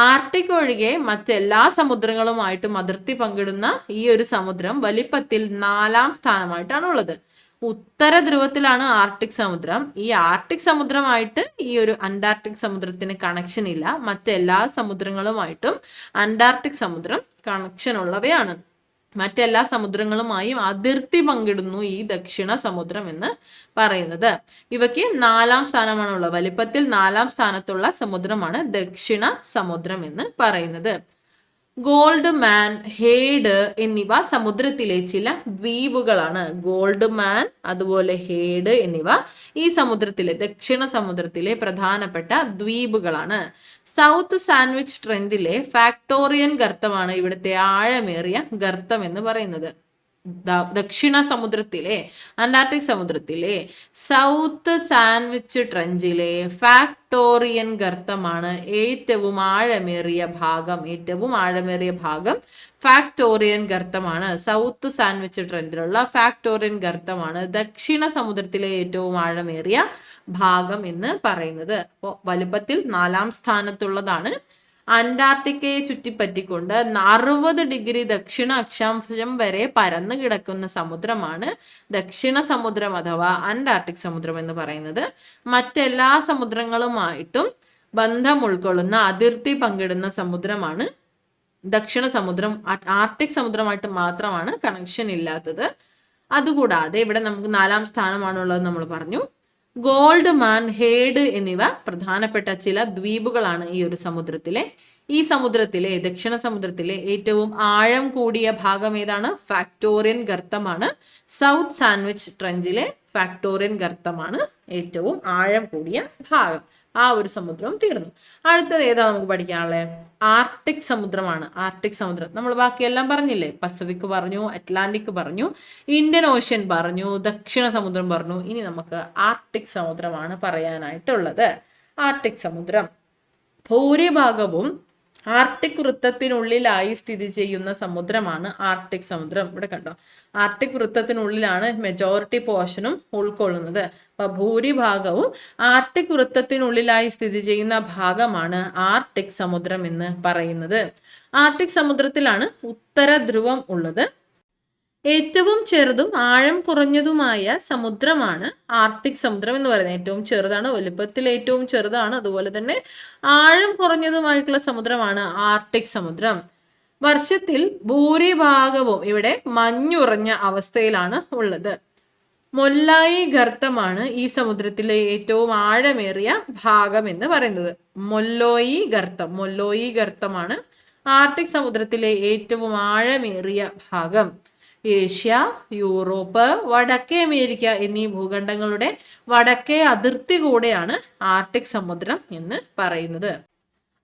ആർട്ടിക് ഒഴികെ മറ്റെല്ലാ സമുദ്രങ്ങളുമായിട്ടും അതിർത്തി പങ്കിടുന്ന ഈ ഒരു സമുദ്രം വലിപ്പത്തിൽ 4ാം സ്ഥാനമായിട്ടാണ് ഉള്ളത്. ഉത്തര ധ്രുവത്തിലാണ് ആർട്ടിക് സമുദ്രം. ഈ ആർട്ടിക് സമുദ്രമായിട്ട് ഈ ഒരു അന്റാർട്ടിക് സമുദ്രത്തിന് കണക്ഷൻ ഇല്ല. മറ്റെല്ലാ സമുദ്രങ്ങളുമായിട്ടും അന്റാർട്ടിക് സമുദ്രം കണക്ഷൻ ഉള്ളവയാണ്. മറ്റെല്ലാ സമുദ്രങ്ങളുമായും അതിർത്തി പങ്കിടുന്നു ഈ ദക്ഷിണ സമുദ്രം എന്ന് പറയുന്നത്. ഇവയ്ക്ക് 4ാം സ്ഥാനമാണുള്ളത്. വലിപ്പത്തിൽ 4ാം സ്ഥാനത്തുള്ള സമുദ്രമാണ് ദക്ഷിണ സമുദ്രം എന്ന് പറയുന്നത്. ഗോൾഡ് മാൻ, ഹേഡ് എന്നിവ സമുദ്രത്തിലെ ചില ദ്വീപുകളാണ്. ഗോൾഡ് മാൻ അതുപോലെ ഹേഡ് എന്നിവ ഈ സമുദ്രത്തിലെ ദക്ഷിണ സമുദ്രത്തിലെ പ്രധാനപ്പെട്ട ദ്വീപുകളാണ്. സൗത്ത് സാൻഡ്വിച്ച് ട്രെൻഡിലെ ഫാക്ടോറിയൻ ഗർത്തമാണ് ഇവിടുത്തെ ആഴമേറിയ ഗർത്തം എന്ന് പറയുന്നത്. ദക്ഷിണ സമുദ്രത്തിലെ അന്റാർട്ടിക് സമുദ്രത്തിലെ സൗത്ത് സാൻഡ്വിച്ച് ട്രെഞ്ചിലെ ഫാക്ടോറിയൻ ഗർത്തമാണ് ഏറ്റവും ആഴമേറിയ ഭാഗം. ഫാക്ടോറിയൻ ഗർത്തമാണ്. സൗത്ത് സാൻഡ്വിച്ച് ട്രെൻഡിലുള്ള ഫാക്ടോറിയൻ ഗർത്തമാണ് ദക്ഷിണ സമുദ്രത്തിലെ ഏറ്റവും ആഴമേറിയ ഭാഗം എന്ന് പറയുന്നത്. അപ്പോൾ വലുപ്പത്തിൽ 4ാം സ്ഥാനത്തുള്ളതാണ്. അന്റാർട്ടിക്കയെ ചുറ്റിപ്പറ്റിക്കൊണ്ട് 60 ഡിഗ്രി ദക്ഷിണ അക്ഷാംശം വരെ പരന്നു കിടക്കുന്ന സമുദ്രമാണ് ദക്ഷിണ സമുദ്രം അഥവാ അന്റാർട്ടിക് സമുദ്രം എന്ന് പറയുന്നത്. മറ്റെല്ലാ സമുദ്രങ്ങളുമായിട്ടും ബന്ധം ഉൾക്കൊള്ളുന്ന അതിർത്തി പങ്കിടുന്ന സമുദ്രമാണ് ദക്ഷിണ സമുദ്രം. ആർട്ടിക് സമുദ്രമായിട്ട് മാത്രമാണ് കണക്ഷൻ ഇല്ലാത്തത്. അതുകൂടാതെ ഇവിടെ നമുക്ക് 4ാം സ്ഥാനമാണുള്ളത് നമ്മൾ പറഞ്ഞു. ഗോൾഡ് മാൻ, ഹേഡ് എന്നിവ പ്രധാനപ്പെട്ട ചില ദ്വീപുകളാണ് ഈ ഒരു സമുദ്രത്തിലെ. ഈ സമുദ്രത്തിലെ ദക്ഷിണ സമുദ്രത്തിലെ ഏറ്റവും ആഴം കൂടിയ ഭാഗം ഏതാണ്? ഫാക്ടോറിയൻ ഗർത്തമാണ്. സൗത്ത് സാൻഡ്വിച്ച് ട്രെഞ്ചിലെ ഫാക്ടോറിയൻ ഗർത്തമാണ് ഏറ്റവും ആഴം കൂടിയ ഭാഗം. ആ ഒരു സമുദ്രം തീർന്നു. അടുത്തത് ഏതാ നമുക്ക് പഠിക്കാനുള്ളത്? ആർട്ടിക് സമുദ്രമാണ്. ആർട്ടിക് സമുദ്രം നമ്മൾ ബാക്കിയെല്ലാം പറഞ്ഞില്ലേ? പസഫിക് പറഞ്ഞു, അറ്റ്ലാന്റിക് പറഞ്ഞു, ഇന്ത്യൻ ഓഷ്യൻ പറഞ്ഞു, ദക്ഷിണ സമുദ്രം പറഞ്ഞു. ഇനി നമുക്ക് ആർട്ടിക് സമുദ്രമാണ് പറയാനായിട്ടുള്ളത്. ആർട്ടിക് സമുദ്രം ഭൂരിഭാഗവും ആർട്ടിക് വൃത്തത്തിനുള്ളിലായി സ്ഥിതി ചെയ്യുന്ന സമുദ്രമാണ് ആർട്ടിക് സമുദ്രം. ഇവിടെ കണ്ടോ, ആർട്ടിക് വൃത്തത്തിനുള്ളിലാണ് മെജോറിറ്റി പോർഷനും ഉൾക്കൊള്ളുന്നത്. അപ്പൊ ഭൂരിഭാഗവും ആർട്ടിക് വൃത്തത്തിനുള്ളിലായി സ്ഥിതി ചെയ്യുന്ന ഭാഗമാണ് ആർട്ടിക് സമുദ്രം എന്ന് പറയുന്നത്. ആർട്ടിക് സമുദ്രത്തിലാണ് ഉത്തര ധ്രുവം ഉള്ളത്. ഏറ്റവും ചെറുതും ആഴം കുറഞ്ഞതുമായ സമുദ്രമാണ് ആർട്ടിക് സമുദ്രം എന്ന് പറയുന്നത്. ഏറ്റവും ചെറുതാണ്, വലുപ്പത്തിൽ ഏറ്റവും ചെറുതാണ്, അതുപോലെ തന്നെ ആഴം കുറഞ്ഞതുമായിട്ടുള്ള സമുദ്രമാണ് ആർട്ടിക് സമുദ്രം. വർഷത്തിൽ ഭൂരിഭാഗവും ഇവിടെ മഞ്ഞുറഞ്ഞ അവസ്ഥയിലാണ് ഉള്ളത്. മൊല്ലായി ഗർത്തമാണ് ഈ സമുദ്രത്തിലെ ഏറ്റവും ആഴമേറിയ ഭാഗം എന്ന് പറയുന്നത്. മൊല്ലോയി ഗർത്തമാണ് ആർട്ടിക് സമുദ്രത്തിലെ ഏറ്റവും ആഴമേറിയ ഭാഗം. ഏഷ്യ, യൂറോപ്പ്, വടക്കേ അമേരിക്ക എന്നീ ഭൂഖണ്ഡങ്ങളുടെ വടക്കേ അതിർത്തി കൂടെയാണ് ആർട്ടിക് സമുദ്രം എന്ന് പറയുന്നത്.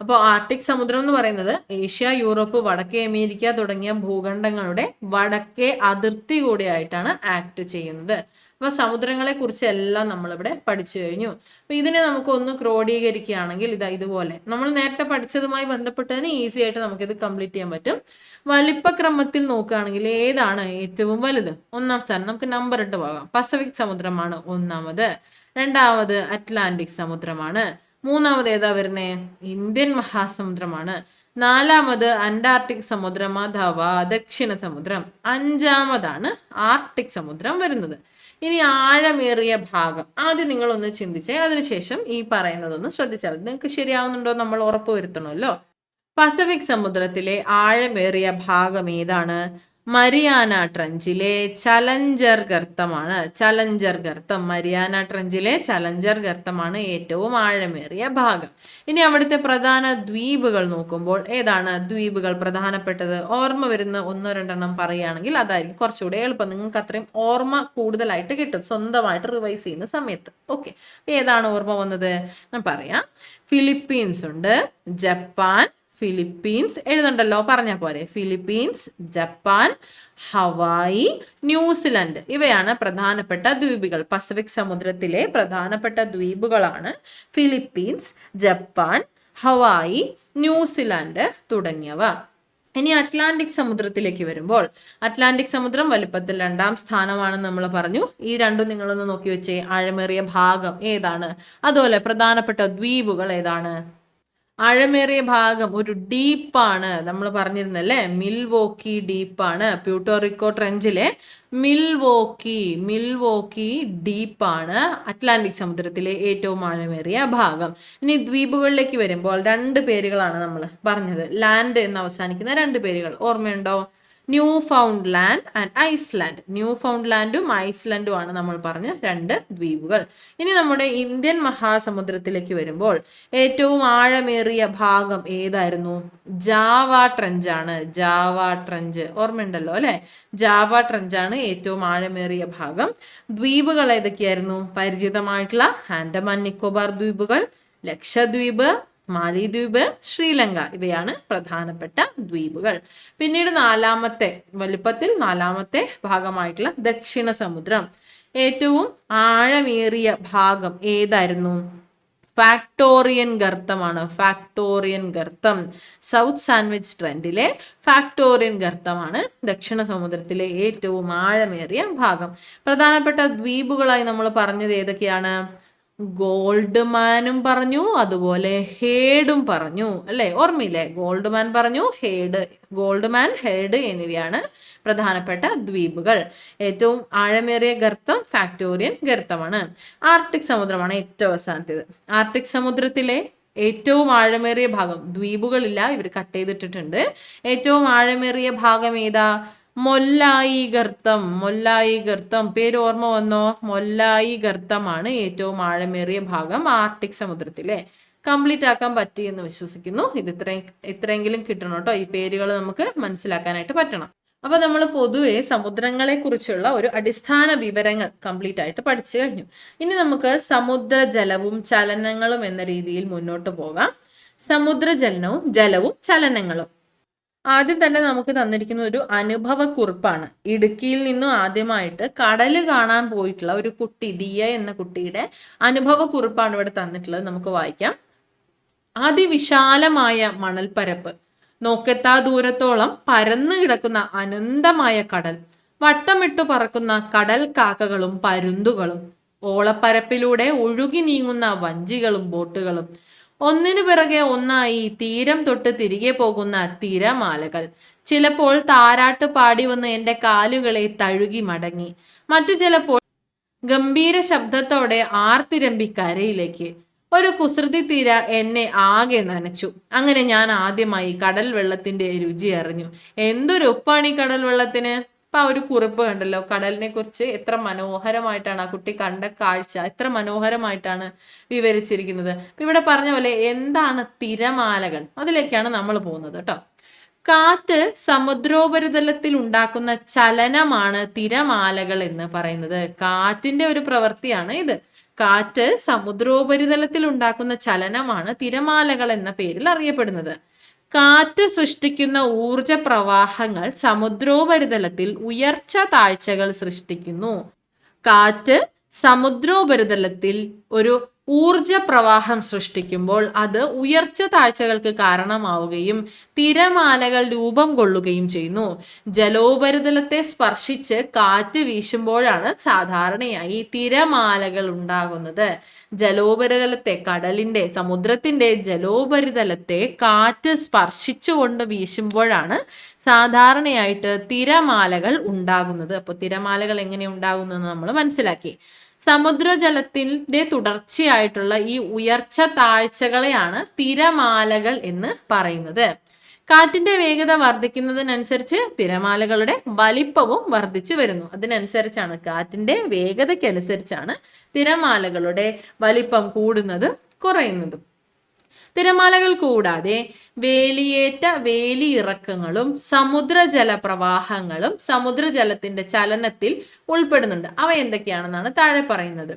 അപ്പോൾ ആർട്ടിക് സമുദ്രം എന്ന് പറയുന്നത് ഏഷ്യ, യൂറോപ്പ്, വടക്കേ അമേരിക്ക തുടങ്ങിയ ഭൂഖണ്ഡങ്ങളുടെ വടക്കേ അതിർത്തി കൂടെയായിട്ടാണ് ആക്ട് ചെയ്യുന്നത്. അപ്പൊ സമുദ്രങ്ങളെ കുറിച്ച് എല്ലാം നമ്മളിവിടെ പഠിച്ചു കഴിഞ്ഞു. അപ്പൊ ഇതിനെ നമുക്ക് ഒന്ന് ക്രോഡീകരിക്കുകയാണെങ്കിൽ ഇതുപോലെ നമ്മൾ നേരത്തെ പഠിച്ചതുമായി ബന്ധപ്പെട്ടതിന് ഈസി ആയിട്ട് നമുക്കിത് കംപ്ലീറ്റ് ചെയ്യാൻ പറ്റും. വലിപ്പക്രമത്തിൽ നോക്കുകയാണെങ്കിൽ ഏതാണ് ഏറ്റവും വലുത്? 1ാം സ്ഥാനം. നമുക്ക് നമ്പർ ഇട്ട് പോകാം. പസഫിക് സമുദ്രമാണ് 1ാമത്. രണ്ടാമത് അറ്റ്ലാന്റിക് സമുദ്രമാണ്. മൂന്നാമത് ഏതാ വരുന്നേ? ഇന്ത്യൻ മഹാസമുദ്രമാണ്. നാലാമത് അന്റാർട്ടിക് സമുദ്രം അഥവാ ദക്ഷിണ സമുദ്രം. അഞ്ചാമതാണ് ആർട്ടിക് സമുദ്രം വരുന്നത്. ഇനി ആഴമേറിയ ഭാഗം ആദ്യം നിങ്ങളൊന്ന് ചിന്തിച്ചേ, അതിനുശേഷം ഈ പറയുന്നതൊന്ന് ശ്രദ്ധിച്ചാൽ മതി. നിങ്ങൾക്ക് ശരിയാവുന്നുണ്ടോ നമ്മൾ ഉറപ്പ് വരുത്തണമല്ലോ. പസഫിക് സമുദ്രത്തിലെ ആഴമേറിയ ഭാഗം ഏതാണ്? മരിയാന ട്രഞ്ചിലെ ചലഞ്ചർ ഗർത്തമാണ്. ചലഞ്ചർ ഗർത്തം, മരിയാന ട്രഞ്ചിലെ ചലഞ്ചർ ഗർത്തമാണ് ഏറ്റവും ആഴമേറിയ ഭാഗം. ഇനി അവിടുത്തെ പ്രധാന ദ്വീപുകൾ നോക്കുമ്പോൾ ഏതാണ് ദ്വീപുകൾ പ്രധാനപ്പെട്ടത്? ഓർമ്മ വരുന്ന ഒന്നോ രണ്ടെണ്ണം പറയുകയാണെങ്കിൽ അതായിരിക്കും കുറച്ചുകൂടെ എളുപ്പം. നിങ്ങൾക്ക് അത്രയും ഓർമ്മ കൂടുതലായിട്ട് കിട്ടും സ്വന്തമായിട്ട് റിവൈസ് ചെയ്യുന്ന സമയത്ത്. ഓക്കെ, ഏതാണ് ഓർമ്മ വന്നത്? ഞാൻ പറയാം. ഫിലിപ്പീൻസ് ഉണ്ട്, ജപ്പാൻ, ഫിലിപ്പീൻസ് എഴുതണ്ടല്ലോ, പറഞ്ഞാൽ പോരെ. ഫിലിപ്പീൻസ്, ജപ്പാൻ, ഹവായി, ന്യൂസിലൻഡ് ഇവയാണ് പ്രധാനപ്പെട്ട ദ്വീപുകൾ. പസഫിക് സമുദ്രത്തിലെ പ്രധാനപ്പെട്ട ദ്വീപുകളാണ് ഫിലിപ്പീൻസ്, ജപ്പാൻ, ഹവായി, ന്യൂസിലാൻഡ് തുടങ്ങിയവ. ഇനി അറ്റ്ലാന്റിക് സമുദ്രത്തിലേക്ക് വരുമ്പോൾ അറ്റ്ലാന്റിക് സമുദ്രം വലിപ്പത്തിൽ 2ാം സ്ഥാനമാണെന്ന് നമ്മൾ പറഞ്ഞു. ഈ രണ്ടും നിങ്ങളൊന്ന് നോക്കി വെച്ചേ. ആഴമേറിയ ഭാഗം ഏതാണ്? അതുപോലെ പ്രധാനപ്പെട്ട ദ്വീപുകൾ ഏതാണ്? ആഴമേറിയ ഭാഗം ഒരു ഡീപ്പാണ്. നമ്മൾ പറഞ്ഞിരുന്നല്ലേ, മിൽവോക്കി ഡീപ്പാണ്. പ്യൂട്ടോറിക്കോ ട്രെഞ്ചിലെ മിൽവോക്കി ഡീപ്പാണ് അറ്റ്ലാന്റിക് സമുദ്രത്തിലെ ഏറ്റവും ആഴമേറിയ ഭാഗം. ഇനി ദ്വീപുകളിലേക്ക് വരുമ്പോൾ 2 പേരുകളാണ് നമ്മൾ പറഞ്ഞത്. ലാൻഡ് എന്ന് അവസാനിക്കുന്ന 2 പേരുകൾ ഓർമ്മയുണ്ടോ? Newfoundland and Iceland. ന്യൂ ഫൗണ്ട് ലാൻഡും ഐസ്ലാൻഡും ആണ് നമ്മൾ പറഞ്ഞ 2 ദ്വീപുകൾ. ഇനി നമ്മുടെ ഇന്ത്യൻ മഹാസമുദ്രത്തിലേക്ക് വരുമ്പോൾ ഏറ്റവും ആഴമേറിയ ഭാഗം ഏതായിരുന്നു? ജാവ ട്രഞ്ചാണ്. ജാവ ട്രഞ്ച് ഓർമ്മയുണ്ടല്ലോ അല്ലെ? ജാവ ട്രഞ്ചാണ് ഏറ്റവും ആഴമേറിയ ഭാഗം. ദ്വീപുകൾ ഏതൊക്കെയായിരുന്നു? പരിചിതമായിട്ടുള്ള ആൻഡമാൻ നിക്കോബാർ ദ്വീപുകൾ, ലക്ഷദ്വീപ്, മാലിദ്വീപ്, ശ്രീലങ്ക ഇവയാണ് പ്രധാനപ്പെട്ട ദ്വീപുകൾ. പിന്നീട് വലിപ്പത്തിൽ 4ാമത്തെ ഭാഗമായിട്ടുള്ള ദക്ഷിണ സമുദ്രം. ഏറ്റവും ആഴമേറിയ ഭാഗം ഏതായിരുന്നു? ഫാക്ടോറിയൻ ഗർത്തമാണ്. ഫാക്ടോറിയൻ ഗർത്തം സൗത്ത് സാൻഡ്വിച്ച് ട്രെൻഡിലെ ഫാക്ടോറിയൻ ഗർത്തമാണ് ദക്ഷിണ സമുദ്രത്തിലെ ഏറ്റവും ആഴമേറിയ ഭാഗം. പ്രധാനപ്പെട്ട ദ്വീപുകളായി നമ്മൾ പറഞ്ഞത് ഏതൊക്കെയാണ്? ഗോൾഡ്മാനും പറഞ്ഞു, അതുപോലെ ഹേഡും പറഞ്ഞു അല്ലെ? ഓർമ്മയില്ലേ? ഗോൾഡ്മാൻ പറഞ്ഞു, ഗോൾഡ്മാൻ, ഹേഡ് എന്നിവയാണ് പ്രധാനപ്പെട്ട ദ്വീപുകൾ. ഏറ്റവും ആഴമേറിയ ഗർത്തം ഫാക്ടോറിയൻ ഗർത്തമാണ്. ആർട്ടിക് സമുദ്രമാണ് ഏറ്റവും അവസാനത്തേത്. ആർട്ടിക് സമുദ്രത്തിലെ ഏറ്റവും ആഴമേറിയ ഭാഗം, ദ്വീപുകളില്ല, ഇവർ കട്ട് ചെയ്തിട്ടിട്ടുണ്ട്. ഏറ്റവും ആഴമേറിയ ഭാഗം ഏതാ? മൊല്ലായി ഗർത്തം. മൊല്ലായി ഗർത്തം പേര് ഓർമ്മ വന്നോ? മൊല്ലായി ഗർത്തമാണ് ഏറ്റവും ആഴമേറിയ ഭാഗം ആർട്ടിക് സമുദ്രത്തിലെ. കംപ്ലീറ്റ് ആക്കാൻ പറ്റി എന്ന് വിശ്വസിക്കുന്നു. ഇത് ഇത്രയെങ്കിലും കിട്ടണം കേട്ടോ. ഈ പേരുകൾ നമുക്ക് മനസ്സിലാക്കാനായിട്ട് പറ്റണം. അപ്പൊ നമ്മൾ പൊതുവെ സമുദ്രങ്ങളെ കുറിച്ചുള്ള ഒരു അടിസ്ഥാന വിവരങ്ങൾ കംപ്ലീറ്റ് ആയിട്ട് പഠിച്ചു കഴിഞ്ഞു. ഇനി നമുക്ക് സമുദ്രജലവും ചലനങ്ങളും എന്ന രീതിയിൽ മുന്നോട്ട് പോകാം. ജലവും ചലനങ്ങളും. ആദ്യം തന്നെ നമുക്ക് തന്നിരിക്കുന്ന ഒരു അനുഭവക്കുറിപ്പാണ്. ഇടുക്കിയിൽ നിന്നും ആദ്യമായിട്ട് കടല് കാണാൻ പോയിട്ടുള്ള ഒരു കുട്ടി, ദിയ എന്ന കുട്ടിയുടെ അനുഭവക്കുറിപ്പാണ് ഇവിടെ തന്നിട്ടുള്ളത്. നമുക്ക് വായിക്കാം. അതിവിശാലമായ മണൽപ്പരപ്പ്, നോക്കെത്താ ദൂരത്തോളം പരന്നു കിടക്കുന്ന അനന്തമായ കടൽ, വട്ടമിട്ടു പറക്കുന്ന കടൽ കാക്കകളും പരുന്തുകളും, ഓളപ്പരപ്പിലൂടെ ഒഴുകി നീങ്ങുന്ന വഞ്ചികളും ബോട്ടുകളും, ഒന്നിനു പിറകെ ഒന്നായി തീരം തൊട്ട് തിരികെ പോകുന്ന തിരമാലകൾ, ചിലപ്പോൾ താരാട്ട് പാടി വന്ന് എൻ്റെ കാലുകളെ തഴുകി മടങ്ങി, മറ്റു ചിലപ്പോൾ ഗംഭീര ശബ്ദത്തോടെ ആർത്തിരമ്പി കരയിലേക്ക്. ഒരു കുസൃതി തീര എന്നെ ആകെ നനച്ചു. അങ്ങനെ ഞാൻ ആദ്യമായി കടൽ വെള്ളത്തിന്റെ രുചി അറിഞ്ഞു. എന്തൊരു ഉപ്പാണ് ഈ കടൽ വെള്ളത്തിന്. അപ്പൊ ആ ഒരു കുറിപ്പ് കണ്ടല്ലോ, കടലിനെ കുറിച്ച് എത്ര മനോഹരമായിട്ടാണ് ആ കുട്ടി കണ്ട കാഴ്ച, എത്ര മനോഹരമായിട്ടാണ് വിവരിച്ചിരിക്കുന്നത്. ഇവിടെ പറഞ്ഞ പോലെ എന്താണ് തിരമാലകൾ, അതിലേക്കാണ് നമ്മൾ പോകുന്നത് കേട്ടോ. കാറ്റ് സമുദ്രോപരിതലത്തിൽ ഉണ്ടാക്കുന്ന ചലനമാണ് തിരമാലകൾ എന്ന് പറയുന്നത്. കാറ്റിന്റെ ഒരു പ്രവൃത്തിയാണ് ഇത്. കാറ്റ് സമുദ്രോപരിതലത്തിൽ ഉണ്ടാക്കുന്ന ചലനമാണ് തിരമാലകൾ എന്ന പേരിൽ അറിയപ്പെടുന്നത്. കാറ്റ് സൃഷ്ടിക്കുന്ന ഊർജ പ്രവാഹങ്ങൾ സമുദ്രോപരിതലത്തിൽ ഉയർച്ച താഴ്ചകൾ സൃഷ്ടിക്കുന്നു. കാറ്റ് സമുദ്രോപരിതലത്തിൽ ഒരു ഊർജ പ്രവാഹം സൃഷ്ടിക്കുമ്പോൾ അത് ഉയർച്ച താഴ്ചകൾക്ക് കാരണമാവുകയും തിരമാലകൾ രൂപം കൊള്ളുകയും ചെയ്യുന്നു. ജലോപരിതലത്തെ സ്പർശിച്ച് കാറ്റ് വീശുമ്പോഴാണ് സാധാരണയായി തിരമാലകൾ ഉണ്ടാകുന്നത്. ജലോപരിതലത്തെ, കടലിന്റെ, സമുദ്രത്തിന്റെ ജലോപരിതലത്തെ കാറ്റ് സ്പർശിച്ചുകൊണ്ട് വീശുമ്പോഴാണ് സാധാരണയായിട്ട് തിരമാലകൾ ഉണ്ടാകുന്നത്. അപ്പോൾ തിരമാലകൾ എങ്ങനെ ഉണ്ടാകുന്നതെന്ന് നമ്മൾ മനസ്സിലാക്കി. സമുദ്രജലത്തിന്റെ തുടർച്ചയായിട്ടുള്ള ഈ ഉയർച്ച താഴ്ചകളെയാണ് തിരമാലകൾ എന്ന് പറയുന്നത്. കാറ്റിന്റെ വേഗത വർദ്ധിക്കുന്നതിനനുസരിച്ച് തിരമാലകളുടെ വലിപ്പവും വർദ്ധിച്ചു വരുന്നു. അതിനനുസരിച്ചാണ്, കാറ്റിന്റെ വേഗതയ്ക്കനുസരിച്ചാണ് തിരമാലകളുടെ വലിപ്പം കൂടുന്നതും കുറയുന്നതും. തിരമാലകൾ കൂടാതെ വേലിയേറ്റ, വേലിയിറക്കങ്ങളും സമുദ്രജല പ്രവാഹങ്ങളും സമുദ്രജലത്തിന്റെ ചലനത്തിൽ ഉൾപ്പെടുന്നുണ്ട്. അവ എന്തൊക്കെയാണെന്നാണ് താഴെ പറയുന്നത്.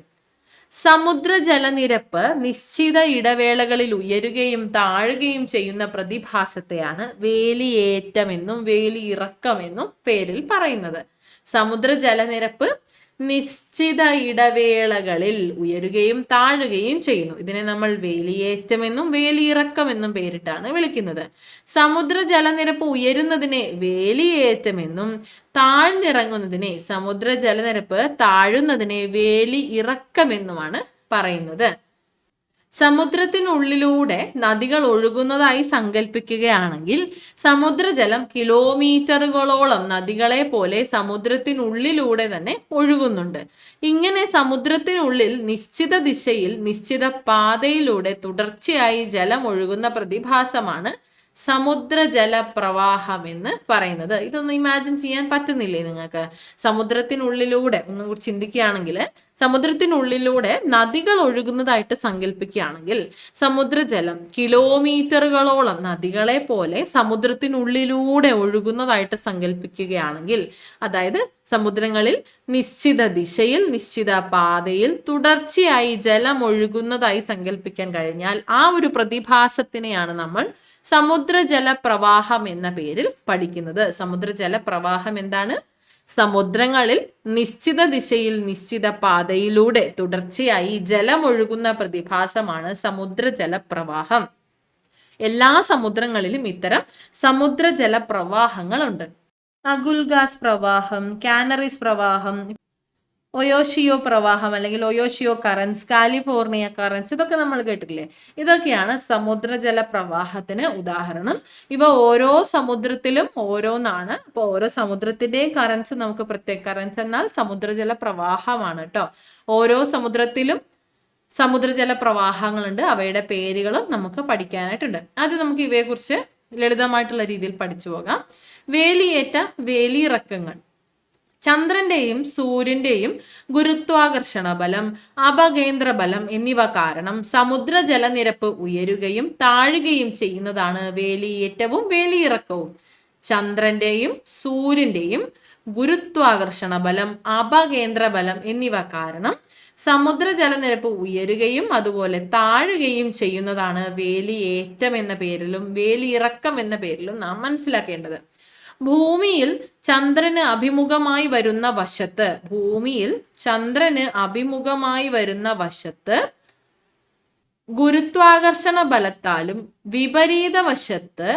സമുദ്രജലനിരപ്പ് നിശ്ചിത ഇടവേളകളിൽ ഉയരുകയും താഴുകയും ചെയ്യുന്ന പ്രതിഭാസത്തെയാണ് വേലിയേറ്റമെന്നും വേലിയിറക്കമെന്നും പേരിൽ പറയുന്നത്. സമുദ്രജലനിരപ്പ് നിശ്ചിത ഇടവേളകളിൽ ഉയരുകയും താഴുകയും ചെയ്യുന്നു. ഇതിനെ നമ്മൾ വേലിയേറ്റമെന്നും വേലിയിറക്കമെന്നും പേരിട്ടാണ് വിളിക്കുന്നത്. സമുദ്ര ജലനിരപ്പ് ഉയരുന്നതിനെ വേലിയേറ്റമെന്നും താഴ്ന്നിറങ്ങുന്നതിനെ, സമുദ്ര ജലനിരപ്പ് താഴുന്നതിനെ വേലിയിറക്കമെന്നുമാണ് പറയുന്നത്. സമുദ്രത്തിനുള്ളിലൂടെ നദികൾ ഒഴുകുന്നതായി സങ്കല്പിക്കുകയാണെങ്കിൽ സമുദ്രജലം കിലോമീറ്ററുകളോളം നദികളെ പോലെ സമുദ്രത്തിനുള്ളിലൂടെ തന്നെ ഒഴുകുന്നുണ്ട്. ഇങ്ങനെ സമുദ്രത്തിനുള്ളിൽ നിശ്ചിത ദിശയിൽ നിശ്ചിത പാതയിലൂടെ തുടർച്ചയായി ജലം ഒഴുകുന്ന പ്രതിഭാസമാണ് സമുദ്രജല പ്രവാഹം എന്ന് പറയുന്നത്. ഇതൊന്ന് ഇമാജിൻ ചെയ്യാൻ പറ്റുന്നില്ലേ നിങ്ങൾക്ക്? സമുദ്രത്തിനുള്ളിലൂടെ ഒന്ന് ചിന്തിക്കുകയാണെങ്കിൽ, സമുദ്രത്തിനുള്ളിലൂടെ നദികൾ ഒഴുകുന്നതായിട്ട് സങ്കല്പിക്കുകയാണെങ്കിൽ സമുദ്രജലം കിലോമീറ്ററുകളോളം നദികളെ പോലെ സമുദ്രത്തിനുള്ളിലൂടെ ഒഴുകുന്നതായിട്ട് സങ്കല്പിക്കുകയാണെങ്കിൽ, അതായത് സമുദ്രങ്ങളിൽ നിശ്ചിത ദിശയിൽ നിശ്ചിത പാതയിൽ തുടർച്ചയായി ജലം ഒഴുകുന്നതായി സങ്കല്പിക്കാൻ കഴിഞ്ഞാൽ ആ ഒരു പ്രതിഭാസത്തിനെയാണ് നമ്മൾ സമുദ്രജല പ്രവാഹം എന്ന പേരിൽ പഠിക്കുന്നത്. സമുദ്രജല പ്രവാഹം എന്താണ്? സമുദ്രങ്ങളിൽ നിശ്ചിത ദിശയിൽ നിശ്ചിത പാതയിലൂടെ തുടർച്ചയായി ജലമൊഴുകുന്ന പ്രതിഭാസമാണ് സമുദ്രജല പ്രവാഹം. എല്ലാ സമുദ്രങ്ങളിലും ഇത്തരം സമുദ്രജല പ്രവാഹങ്ങളുണ്ട്. അഗുൽഗാസ് പ്രവാഹം, കാനറീസ് പ്രവാഹം, ഒയോഷിയോ പ്രവാഹം അല്ലെങ്കിൽ ഒയോഷിയോ കറൻസ്, കാലിഫോർണിയ കറൻസ്, ഇതൊക്കെ നമ്മൾ കേട്ടിട്ടില്ലേ? ഇതൊക്കെയാണ് സമുദ്രജല പ്രവാഹത്തിന് ഉദാഹരണം. ഇവ ഓരോ സമുദ്രത്തിലും ഓരോന്നാണ്. അപ്പോൾ ഓരോ സമുദ്രത്തിന്റെയും കറൻസ് നമുക്ക് പ്രത്യേക, കറൻസ് എന്നാൽ സമുദ്രജല പ്രവാഹമാണ് കേട്ടോ. ഓരോ സമുദ്രത്തിലും സമുദ്രജല പ്രവാഹങ്ങളുണ്ട്. അവയുടെ പേരുകളും നമുക്ക് പഠിക്കാനായിട്ടുണ്ട്. ആദ്യം നമുക്ക് ഇവയെക്കുറിച്ച് ലളിതമായിട്ടുള്ള രീതിയിൽ പഠിച്ചു പോകാം. വേലിയേറ്റ, വേലിയിറക്കങ്ങൾ. ചന്ദ്രന്റെയും സൂര്യന്റെയും ഗുരുത്വാകർഷണ ബലം, അപകേന്ദ്ര ബലം എന്നിവ കാരണം സമുദ്ര ജലനിരപ്പ് ഉയരുകയും താഴുകയും ചെയ്യുന്നതാണ് വേലിയേറ്റവും വേലിയിറക്കവും. ചന്ദ്രന്റെയും സൂര്യന്റെയും ഗുരുത്വാകർഷണ ബലം, അപകേന്ദ്ര ബലം എന്നിവ കാരണം സമുദ്ര ജലനിരപ്പ് ഉയരുകയും അതുപോലെ താഴുകയും ചെയ്യുന്നതാണ് വേലിയേറ്റം എന്ന പേരിലും വേലിയിറക്കം എന്ന പേരിലും നാം മനസ്സിലാക്കേണ്ടത്. ഭൂമിയിൽ ചന്ദ്രന് അഭിമുഖമായി വരുന്ന വശത്ത്, ഭൂമിയിൽ ചന്ദ്രന് അഭിമുഖമായി വരുന്ന വശത്ത് ഗുരുത്വാകർഷണ ബലത്താലും വിപരീത വശത്ത്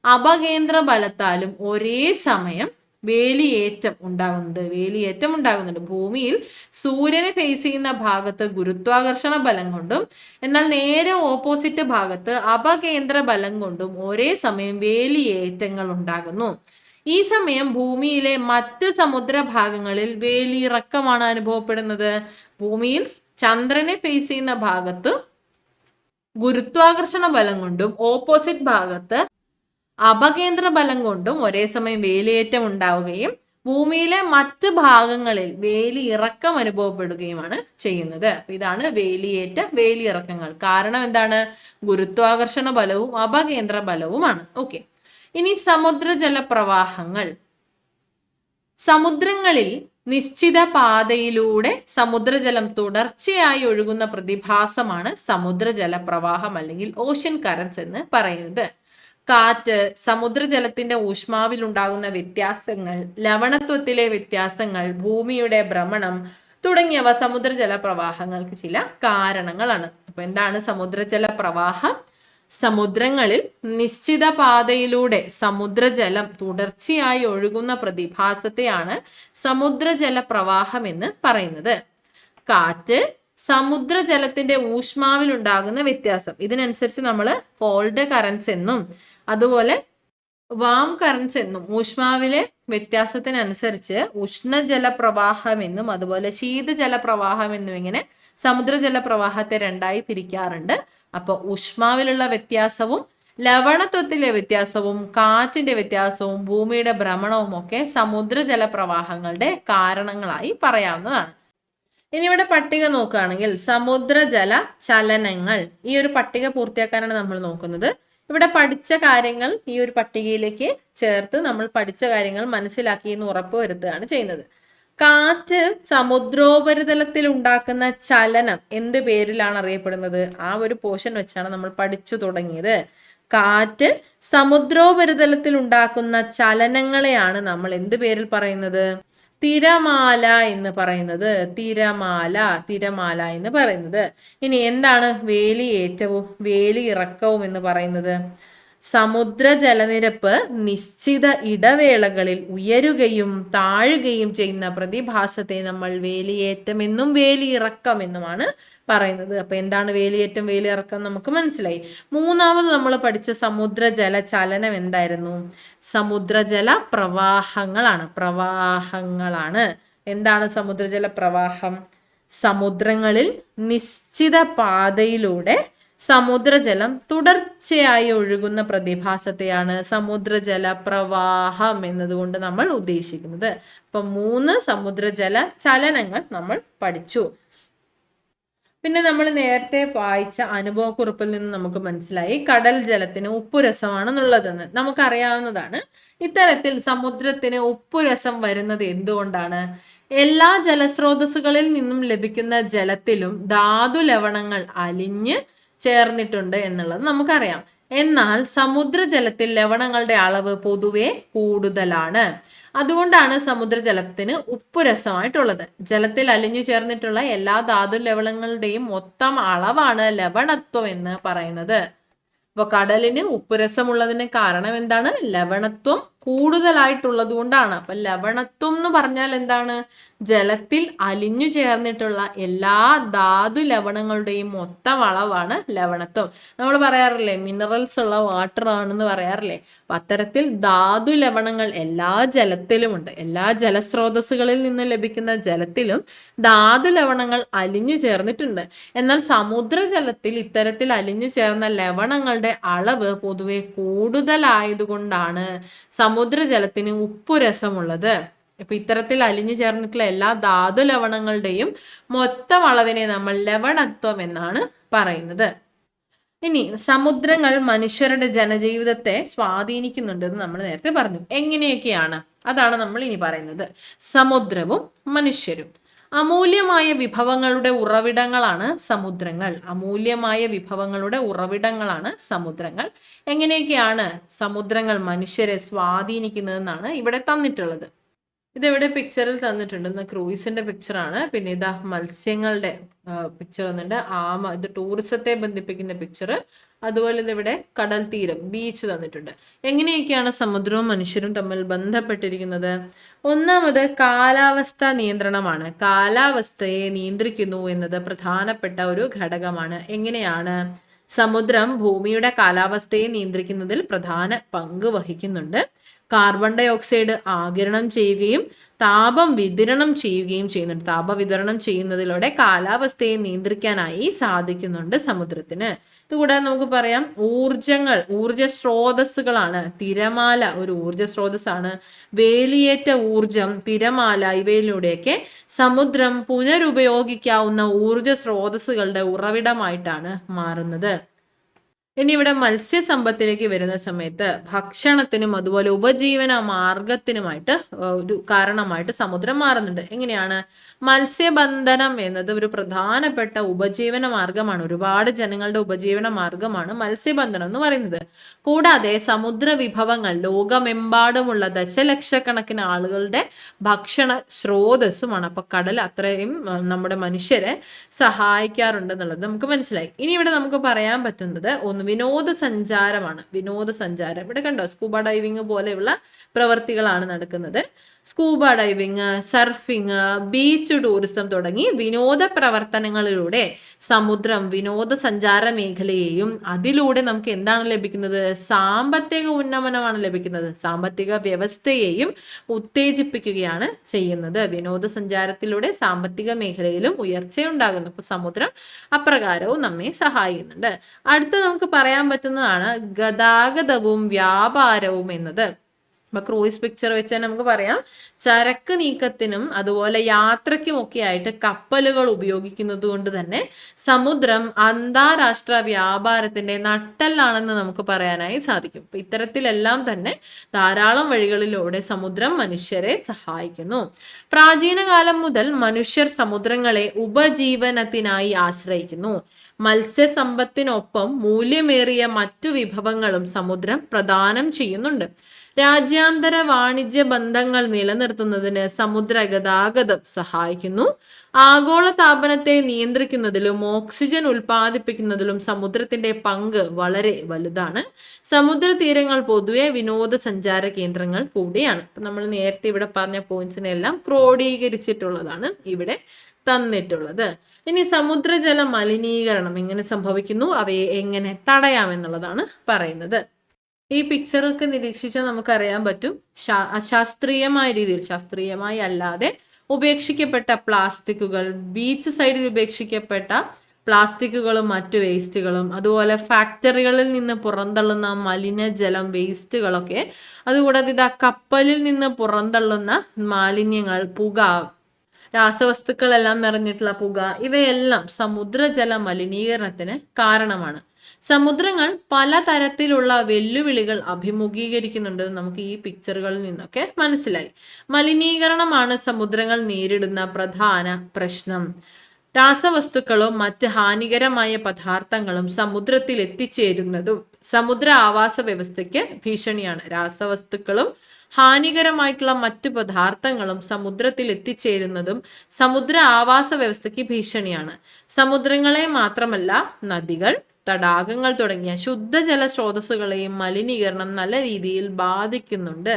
അപകേന്ദ്ര ബലത്താലും ഒരേ സമയം വേലിയേറ്റം ഉണ്ടാകുന്നുണ്ട്. ഭൂമിയിൽ സൂര്യനെ ഫേസ് ചെയ്യുന്ന ഭാഗത്ത് ഗുരുത്വാകർഷണ ബലം കൊണ്ടും എന്നാൽ നേരെ ഓപ്പോസിറ്റ് ഭാഗത്ത് അപകേന്ദ്ര ബലം കൊണ്ടും ഒരേ സമയം വേലിയേറ്റങ്ങൾ ഉണ്ടാകുന്നു. ഈ സമയം ഭൂമിയിലെ മറ്റ് സമുദ്ര ഭാഗങ്ങളിൽ വേലിയിറക്കമാണ് അനുഭവപ്പെടുന്നത്. ഭൂമിയിൽ ചന്ദ്രനെ ഫേസ് ചെയ്യുന്ന ഭാഗത്ത് ഗുരുത്വാകർഷണ ബലം കൊണ്ടും ഓപ്പോസിറ്റ് ഭാഗത്ത് അപകേന്ദ്ര ബലം കൊണ്ടും ഒരേ സമയം വേലിയേറ്റം ഉണ്ടാവുകയും ഭൂമിയിലെ മറ്റ് ഭാഗങ്ങളിൽ വേലിയിറക്കം അനുഭവപ്പെടുകയുമാണ് ചെയ്യുന്നത്. ഇതാണ് വേലിയേറ്റ, വേലിയിറക്കങ്ങൾ. കാരണം എന്താണ്? ഗുരുത്വാകർഷണ ബലവും അപകേന്ദ്ര ബലവുമാണ്. ഓക്കെ, ഇനി സമുദ്രജല പ്രവാഹങ്ങൾ. സമുദ്രങ്ങളിൽ നിശ്ചിത പാതയിലൂടെ സമുദ്രജലം തുടർച്ചയായി ഒഴുകുന്ന പ്രതിഭാസമാണ് സമുദ്രജല പ്രവാഹം അല്ലെങ്കിൽ ഓഷ്യൻ കറൻസ് എന്ന് പറയുന്നത്. കാറ്റ്, സമുദ്രജലത്തിന്റെ ഊഷ്മാവിൽ ഉണ്ടാകുന്ന വ്യത്യാസങ്ങൾ, ലവണത്വത്തിലെ വ്യത്യാസങ്ങൾ, ഭൂമിയുടെ ഭ്രമണം തുടങ്ങിയവ സമുദ്രജല പ്രവാഹങ്ങൾക്ക് ചില കാരണങ്ങളാണ്. അപ്പൊ എന്താണ് സമുദ്രജല പ്രവാഹം? സമുദ്രങ്ങളിൽ നിശ്ചിത പാതയിലൂടെ സമുദ്രജലം തുടർച്ചയായി ഒഴുകുന്ന പ്രതിഭാസത്തെയാണ് സമുദ്രജല പ്രവാഹം എന്ന് പറയുന്നത്. കാറ്റ് സമുദ്രജലത്തിന്റെ ഊഷ്മാവിൽ ഉണ്ടാകുന്ന വ്യത്യാസം, ഇതിനനുസരിച്ച് നമ്മൾ കോൾഡ് കറൻസ് എന്നും അതുപോലെ വാം കറൻസ് എന്നും, ഊഷ്മാവിലെ വ്യത്യാസത്തിനനുസരിച്ച് ഉഷ്ണജല പ്രവാഹം എന്നും അതുപോലെ ശീതജല പ്രവാഹം എന്നും ഇങ്ങനെ സമുദ്രജല പ്രവാഹത്തെ രണ്ടായി തിരിക്കാറുണ്ട്. അപ്പൊ ഊഷ്മാവിലുള്ള വ്യത്യാസവും ലവണത്വത്തിലെ വ്യത്യാസവും കാറ്റിന്റെ വ്യത്യാസവും ഭൂമിയുടെ ഭ്രമണവും ഒക്കെ സമുദ്രജല പ്രവാഹങ്ങളുടെ കാരണങ്ങളായി പറയാവുന്നതാണ്. ഇനി ഇവിടെ പട്ടിക നോക്കുകയാണെങ്കിൽ സമുദ്രജല ചലനങ്ങൾ, ഈ ഒരു പട്ടിക പൂർത്തിയാക്കാനാണ് നമ്മൾ നോക്കുന്നത്. ഇവിടെ പഠിച്ച കാര്യങ്ങൾ ഈ ഒരു പട്ടികയിലേക്ക് ചേർത്ത് നമ്മൾ പഠിച്ച കാര്യങ്ങൾ മനസ്സിലാക്കി എന്ന് ഉറപ്പുവരുത്തുകയാണ് ചെയ്യുന്നത്. കാറ്റ് സമുദ്രോപരിതലത്തിൽ ഉണ്ടാക്കുന്ന ചലനം എന്ത് പേരിലാണ് അറിയപ്പെടുന്നത്? ആ ഒരു പോർഷൻ വെച്ചാണ് നമ്മൾ പഠിച്ചു തുടങ്ങിയത്. കാറ്റ് സമുദ്രോപരിതലത്തിൽ ഉണ്ടാക്കുന്ന ചലനങ്ങളെയാണ് നമ്മൾ എന്ത് പേരിൽ പറയുന്നത്? തിരമാല എന്ന് പറയുന്നത്. തിരമാല എന്ന് പറയുന്നത്. ഇനി എന്താണ് വേലിയേറ്റവും വേലിയിറക്കവും എന്ന് പറയുന്നത്? സമുദ്ര ജലനിരപ്പ് നിശ്ചിത ഇടവേളകളിൽ ഉയരുകയും താഴുകയും ചെയ്യുന്ന പ്രതിഭാസത്തെ നമ്മൾ വേലിയേറ്റം എന്നും വേലിയിറക്കം എന്നുമാണ് പറയുന്നത്. അപ്പൊ എന്താണ് വേലിയേറ്റം വേലിയിറക്കം നമുക്ക് മനസ്സിലായി. മൂന്നാമത് നമ്മൾ പഠിച്ച സമുദ്രജല ചലനം എന്തായിരുന്നു? സമുദ്രജല പ്രവാഹങ്ങളാണ്. എന്താണ് സമുദ്രജല പ്രവാഹം? സമുദ്രങ്ങളിൽ നിശ്ചിത പാതയിലൂടെ സമുദ്രജലം തുടർച്ചയായി ഒഴുകുന്ന പ്രതിഭാസത്തെയാണ് സമുദ്രജല പ്രവാഹം എന്നതുകൊണ്ട് നമ്മൾ ഉദ്ദേശിക്കുന്നത്. അപ്പൊ 3 സമുദ്രജല ചലനങ്ങൾ നമ്മൾ പഠിച്ചു. പിന്നെ നമ്മൾ നേരത്തെ വായിച്ച അനുഭവക്കുറിപ്പിൽ നിന്ന് നമുക്ക് മനസ്സിലായി കടൽ ജലത്തിന് ഉപ്പുരസമാണെന്നുള്ളതെന്ന്. നമുക്കറിയാവുന്നതാണ്. ഇത്തരത്തിൽ സമുദ്രത്തിന് ഉപ്പുരസം വരുന്നത് എന്തുകൊണ്ടാണ്? എല്ലാ ജലസ്രോതസ്സുകളിൽ നിന്നും ലഭിക്കുന്ന ജലത്തിലും ധാതു ലവണങ്ങൾ അലിഞ്ഞ് ചേർന്നിട്ടുണ്ട് എന്നുള്ളത് നമുക്കറിയാം. എന്നാൽ സമുദ്രജലത്തിൽ ലവണങ്ങളുടെ അളവ് പൊതുവെ കൂടുതലാണ്. അതുകൊണ്ടാണ് സമുദ്രജലത്തിന് ഉപ്പുരസമായിട്ടുള്ളത്. ജലത്തിൽ അലിഞ്ഞു ചേർന്നിട്ടുള്ള എല്ലാ ധാതു ലവണങ്ങളുടെയും മൊത്തം അളവാണ് ലവണത്വം എന്ന് പറയുന്നത്. അപ്പൊ കടലിന് ഉപ്പുരസമുള്ളതിന് കാരണം എന്താണ്? ലവണത്വം കൂടുതലായിട്ടുള്ളത് കൊണ്ടാണ്. അപ്പൊ ലവണത്വം എന്ന് പറഞ്ഞാൽ എന്താണ്? ജലത്തിൽ അലിഞ്ഞു ചേർന്നിട്ടുള്ള എല്ലാ ധാതു ലവണങ്ങളുടെയും മൊത്തം അളവാണ് ലവണത്വം. നമ്മൾ പറയാറില്ലേ മിനറൽസ് ഉള്ള വാട്ടർ ആണെന്ന് പറയാറില്ലേ? അപ്പൊ അത്തരത്തിൽ ധാതു ലവണങ്ങൾ എല്ലാ ജലത്തിലുമുണ്ട്. എല്ലാ ജലസ്രോതസ്സുകളിൽ നിന്ന് ലഭിക്കുന്ന ജലത്തിലും ധാതു ലവണങ്ങൾ അലിഞ്ഞു ചേർന്നിട്ടുണ്ട്. എന്നാൽ സമുദ്രജലത്തിൽ ഇത്തരത്തിൽ അലിഞ്ഞു ചേർന്ന ലവണങ്ങളുടെ അളവ് പൊതുവെ കൂടുതലായതുകൊണ്ടാണ് സമുദ്രജലത്തിന് ഉപ്പുരസമുള്ളത്. ഇപ്പൊ ഇത്തരത്തിൽ അലിഞ്ഞു ചേർന്നിട്ടുള്ള എല്ലാ ധാതു ലവണങ്ങളുടെയും മൊത്തം അളവിനെ നമ്മൾ ലവണത്വം എന്നാണ് പറയുന്നത്. ഇനി സമുദ്രങ്ങൾ മനുഷ്യരുടെ ജനജീവിതത്തെ സ്വാധീനിക്കുന്നുണ്ടെന്ന് നമ്മൾ നേരത്തെ പറഞ്ഞു. എങ്ങനെയൊക്കെയാണ്? അതാണ് നമ്മൾ ഇനി പറയുന്നത്. സമുദ്രവും മനുഷ്യരും. അമൂല്യമായ വിഭവങ്ങളുടെ ഉറവിടങ്ങളാണ് സമുദ്രങ്ങൾ. സമുദ്രങ്ങൾ. എങ്ങനെയൊക്കെയാണ് സമുദ്രങ്ങൾ മനുഷ്യരെ സ്വാധീനിക്കുന്നതെന്നാണ് ഇവിടെ തന്നിട്ടുള്ളത്. ഇതെവിടെ പിക്ചറിൽ തന്നിട്ടുണ്ട്. ക്രൂയിസിന്റെ പിക്ചറാണ്. പിന്നെ ഇതാ മത്സ്യങ്ങളുടെ പിക്ചർ വന്നിട്ടുണ്ട്. ഇത് ടൂറിസത്തെ ബന്ധിപ്പിക്കുന്ന പിക്ചർ. അതുപോലെ ഇതിവിടെ കടൽ തീരം ബീച്ച് തന്നിട്ടുണ്ട്. എങ്ങനെയൊക്കെയാണ് സമുദ്രവും മനുഷ്യരും തമ്മിൽ ബന്ധപ്പെട്ടിരിക്കുന്നത്? ഒന്നാമത് കാലാവസ്ഥ നിയന്ത്രണമാണ്. കാലാവസ്ഥയെ നിയന്ത്രിക്കുന്നു എന്നത് പ്രധാനപ്പെട്ട ഒരു ഘടകമാണ്. എങ്ങനെയാണ്? സമുദ്രം ഭൂമിയുടെ കാലാവസ്ഥയെ നിയന്ത്രിക്കുന്നതിൽ പ്രധാന പങ്ക് വഹിക്കുന്നുണ്ട്. കാർബൺ ഡൈ ഓക്സൈഡ് ആഗിരണം ചെയ്യുകയും താപം വിതരണം ചെയ്യുകയും ചെയ്യുന്നുണ്ട്. താപവിതരണം ചെയ്യുന്നതിലൂടെ കാലാവസ്ഥയെ നിയന്ത്രിക്കാനായി സാധിക്കുന്നുണ്ട് സമുദ്രത്തിന്. ഇതുകൂടാതെ നമുക്ക് പറയാം ഊർജ സ്രോതസ്സുകളാണ്. തിരമാല ഒരു ഊർജ സ്രോതസ്സാണ്. വേലിയേറ്റ ഊർജം, തിരമാല ഇവയിലൂടെയൊക്കെ സമുദ്രം പുനരുപയോഗിക്കാവുന്ന ഊർജ സ്രോതസ്സുകളുടെ ഉറവിടമായിട്ടാണ് മാറുന്നത്. ഇനി ഇവിടെ മത്സ്യസമ്പത്തിലേക്ക് വരുന്ന സമയത്ത് ഭക്ഷണത്തിനും അതുപോലെ ഉപജീവന മാർഗത്തിനുമായിട്ട് ഒരു കാരണമായിട്ട് സമുദ്രം മാറുന്നുണ്ട്. എങ്ങനെയാണ്? മത്സ്യബന്ധനം എന്നത് ഒരു പ്രധാനപ്പെട്ട ഉപജീവന മാർഗമാണ്. ഒരുപാട് ജനങ്ങളുടെ ഉപജീവന മാർഗമാണ് മത്സ്യബന്ധനം എന്ന് പറയുന്നത്. കൂടാതെ സമുദ്ര വിഭവങ്ങൾ ലോകമെമ്പാടുമുള്ള ദശലക്ഷക്കണക്കിന് ആളുകളുടെ ഭക്ഷണ സ്രോതസ്സുമാണ്. അപ്പൊ കടൽ അത്രയും നമ്മുടെ മനുഷ്യരെ സഹായിക്കാറുണ്ടെന്നുള്ളത് നമുക്ക് മനസ്സിലായി. ഇനി ഇവിടെ നമുക്ക് പറയാൻ പറ്റുന്നത് ഒന്ന് വിനോദസഞ്ചാരമാണ്. വിനോദസഞ്ചാരം ഇവിടെ കണ്ടോ, സ്കൂബ ഡൈവിങ് പോലെയുള്ള പ്രവർത്തികളാണ് നടക്കുന്നത്. Scuba diving, surfing, beach tourism തുടങ്ങി വിനോദ പ്രവർത്തനങ്ങളിലൂടെ സമുദ്രം വിനോദസഞ്ചാര മേഖലയെയും അതിലൂടെ നമുക്ക് എന്താണ് ലഭിക്കുന്നത്? സാമ്പത്തിക ഉന്നമനമാണ് ലഭിക്കുന്നത്. സാമ്പത്തിക വ്യവസ്ഥയെയും ഉത്തേജിപ്പിക്കുകയാണ് ചെയ്യുന്നത്. വിനോദസഞ്ചാരത്തിലൂടെ സാമ്പത്തിക മേഖലയിലും ഉയർച്ചയുണ്ടാകുന്നു. അപ്പോൾ സമുദ്രം അപ്രകാരവും നമ്മെ സഹായിക്കുന്നുണ്ട്. അടുത്ത നമുക്ക് പറയാൻ പറ്റുന്നതാണ് ഗതാഗതവും വ്യാപാരവും എന്നത്. അപ്പൊ ക്രൂയിസ് പിക്ചർ വെച്ച് നമുക്ക് പറയാം, ചരക്ക് നീക്കത്തിനും അതുപോലെ യാത്രയ്ക്കും ഒക്കെ ആയിട്ട് കപ്പലുകൾ ഉപയോഗിക്കുന്നത് കൊണ്ട് തന്നെ സമുദ്രം അന്താരാഷ്ട്ര വ്യാപാരത്തിന്റെ നട്ടെല്ലാണെന്ന് നമുക്ക് പറയാനായി സാധിക്കും. അപ്പൊ ഇത്തരത്തിലെല്ലാം തന്നെ ധാരാളം വഴികളിലൂടെ സമുദ്രം മനുഷ്യരെ സഹായിക്കുന്നു. പ്രാചീന കാലം മുതൽ മനുഷ്യർ സമുദ്രങ്ങളെ ഉപജീവനത്തിനായി ആശ്രയിക്കുന്നു. മത്സ്യസമ്പത്തിനൊപ്പം മൂല്യമേറിയ മറ്റു വിഭവങ്ങളും സമുദ്രം പ്രദാനം ചെയ്യുന്നുണ്ട്. രാജ്യാന്തര വാണിജ്യ ബന്ധങ്ങൾ നിലനിർത്തുന്നതിന് സമുദ്ര ഗതാഗതം സഹായിക്കുന്നു. ആഗോള താപനത്തെ നിയന്ത്രിക്കുന്നതിലും ഓക്സിജൻ ഉൽപ്പാദിപ്പിക്കുന്നതിലും സമുദ്രത്തിന്റെ പങ്ക് വളരെ വലുതാണ്. സമുദ്ര തീരങ്ങൾ പൊതുവെ വിനോദസഞ്ചാര കേന്ദ്രങ്ങൾ കൂടിയാണ്. നമ്മൾ നേരത്തെ ഇവിടെ പറഞ്ഞ പോയിന്റ്സിനെല്ലാം ക്രോഡീകരിച്ചിട്ടുള്ളതാണ് ഇവിടെ തന്നിട്ടുള്ളത്. ഇനി സമുദ്രജല മലിനീകരണം എങ്ങനെ സംഭവിക്കുന്നു, അവയെ എങ്ങനെ തടയാമെന്നുള്ളതാണ് പറയുന്നത്. ഈ പിക്ചറൊക്കെ നിരീക്ഷിച്ചാൽ നമുക്കറിയാൻ പറ്റും, അശാസ്ത്രീയമായ രീതിയിൽ, ശാസ്ത്രീയമായി അല്ലാതെ ഉപേക്ഷിക്കപ്പെട്ട പ്ലാസ്റ്റിക്കുകൾ, ബീച്ച് സൈഡിൽ ഉപേക്ഷിക്കപ്പെട്ട പ്ലാസ്റ്റിക്കുകളും മറ്റു വേസ്റ്റുകളും, അതുപോലെ ഫാക്ടറികളിൽ നിന്ന് പുറന്തള്ളുന്ന മലിനജലം വേസ്റ്റുകളൊക്കെ, അതുകൂടാതെ ഇതാ കപ്പലിൽ നിന്ന് പുറന്തള്ളുന്ന മാലിന്യങ്ങൾ, പുക, രാസവസ്തുക്കളെല്ലാം നിറഞ്ഞിട്ടുള്ള പുക, ഇവയെല്ലാം സമുദ്രജല മലിനീകരണത്തിന് കാരണമാണ്. സമുദ്രങ്ങൾ പലതരത്തിലുള്ള വെല്ലുവിളികൾ അഭിമുഖീകരിക്കുന്നുണ്ട് നമുക്ക് ഈ പിക്ചറുകളിൽ നിന്നൊക്കെ മനസ്സിലായി. മലിനീകരണമാണ് സമുദ്രങ്ങൾ നേരിടുന്ന പ്രധാന പ്രശ്നം. രാസവസ്തുക്കളും മറ്റ് ഹാനികരമായ പദാർത്ഥങ്ങളും സമുദ്രത്തിൽ എത്തിച്ചേരുന്നതും സമുദ്ര ആവാസ വ്യവസ്ഥയ്ക്ക് ഭീഷണിയാണ്. രാസവസ്തുക്കളും ഹാനികരമായിട്ടുള്ള മറ്റു പദാർത്ഥങ്ങളും സമുദ്രത്തിൽ എത്തിച്ചേരുന്നതും സമുദ്ര ആവാസ വ്യവസ്ഥയ്ക്ക് ഭീഷണിയാണ്. സമുദ്രങ്ങളെ മാത്രമല്ല നദികൾ, തടാകങ്ങൾ തുടങ്ങിയ ശുദ്ധജല സ്രോതസ്സുകളെയും മലിനീകരണം നല്ല രീതിയിൽ ബാധിക്കുന്നുണ്ട്.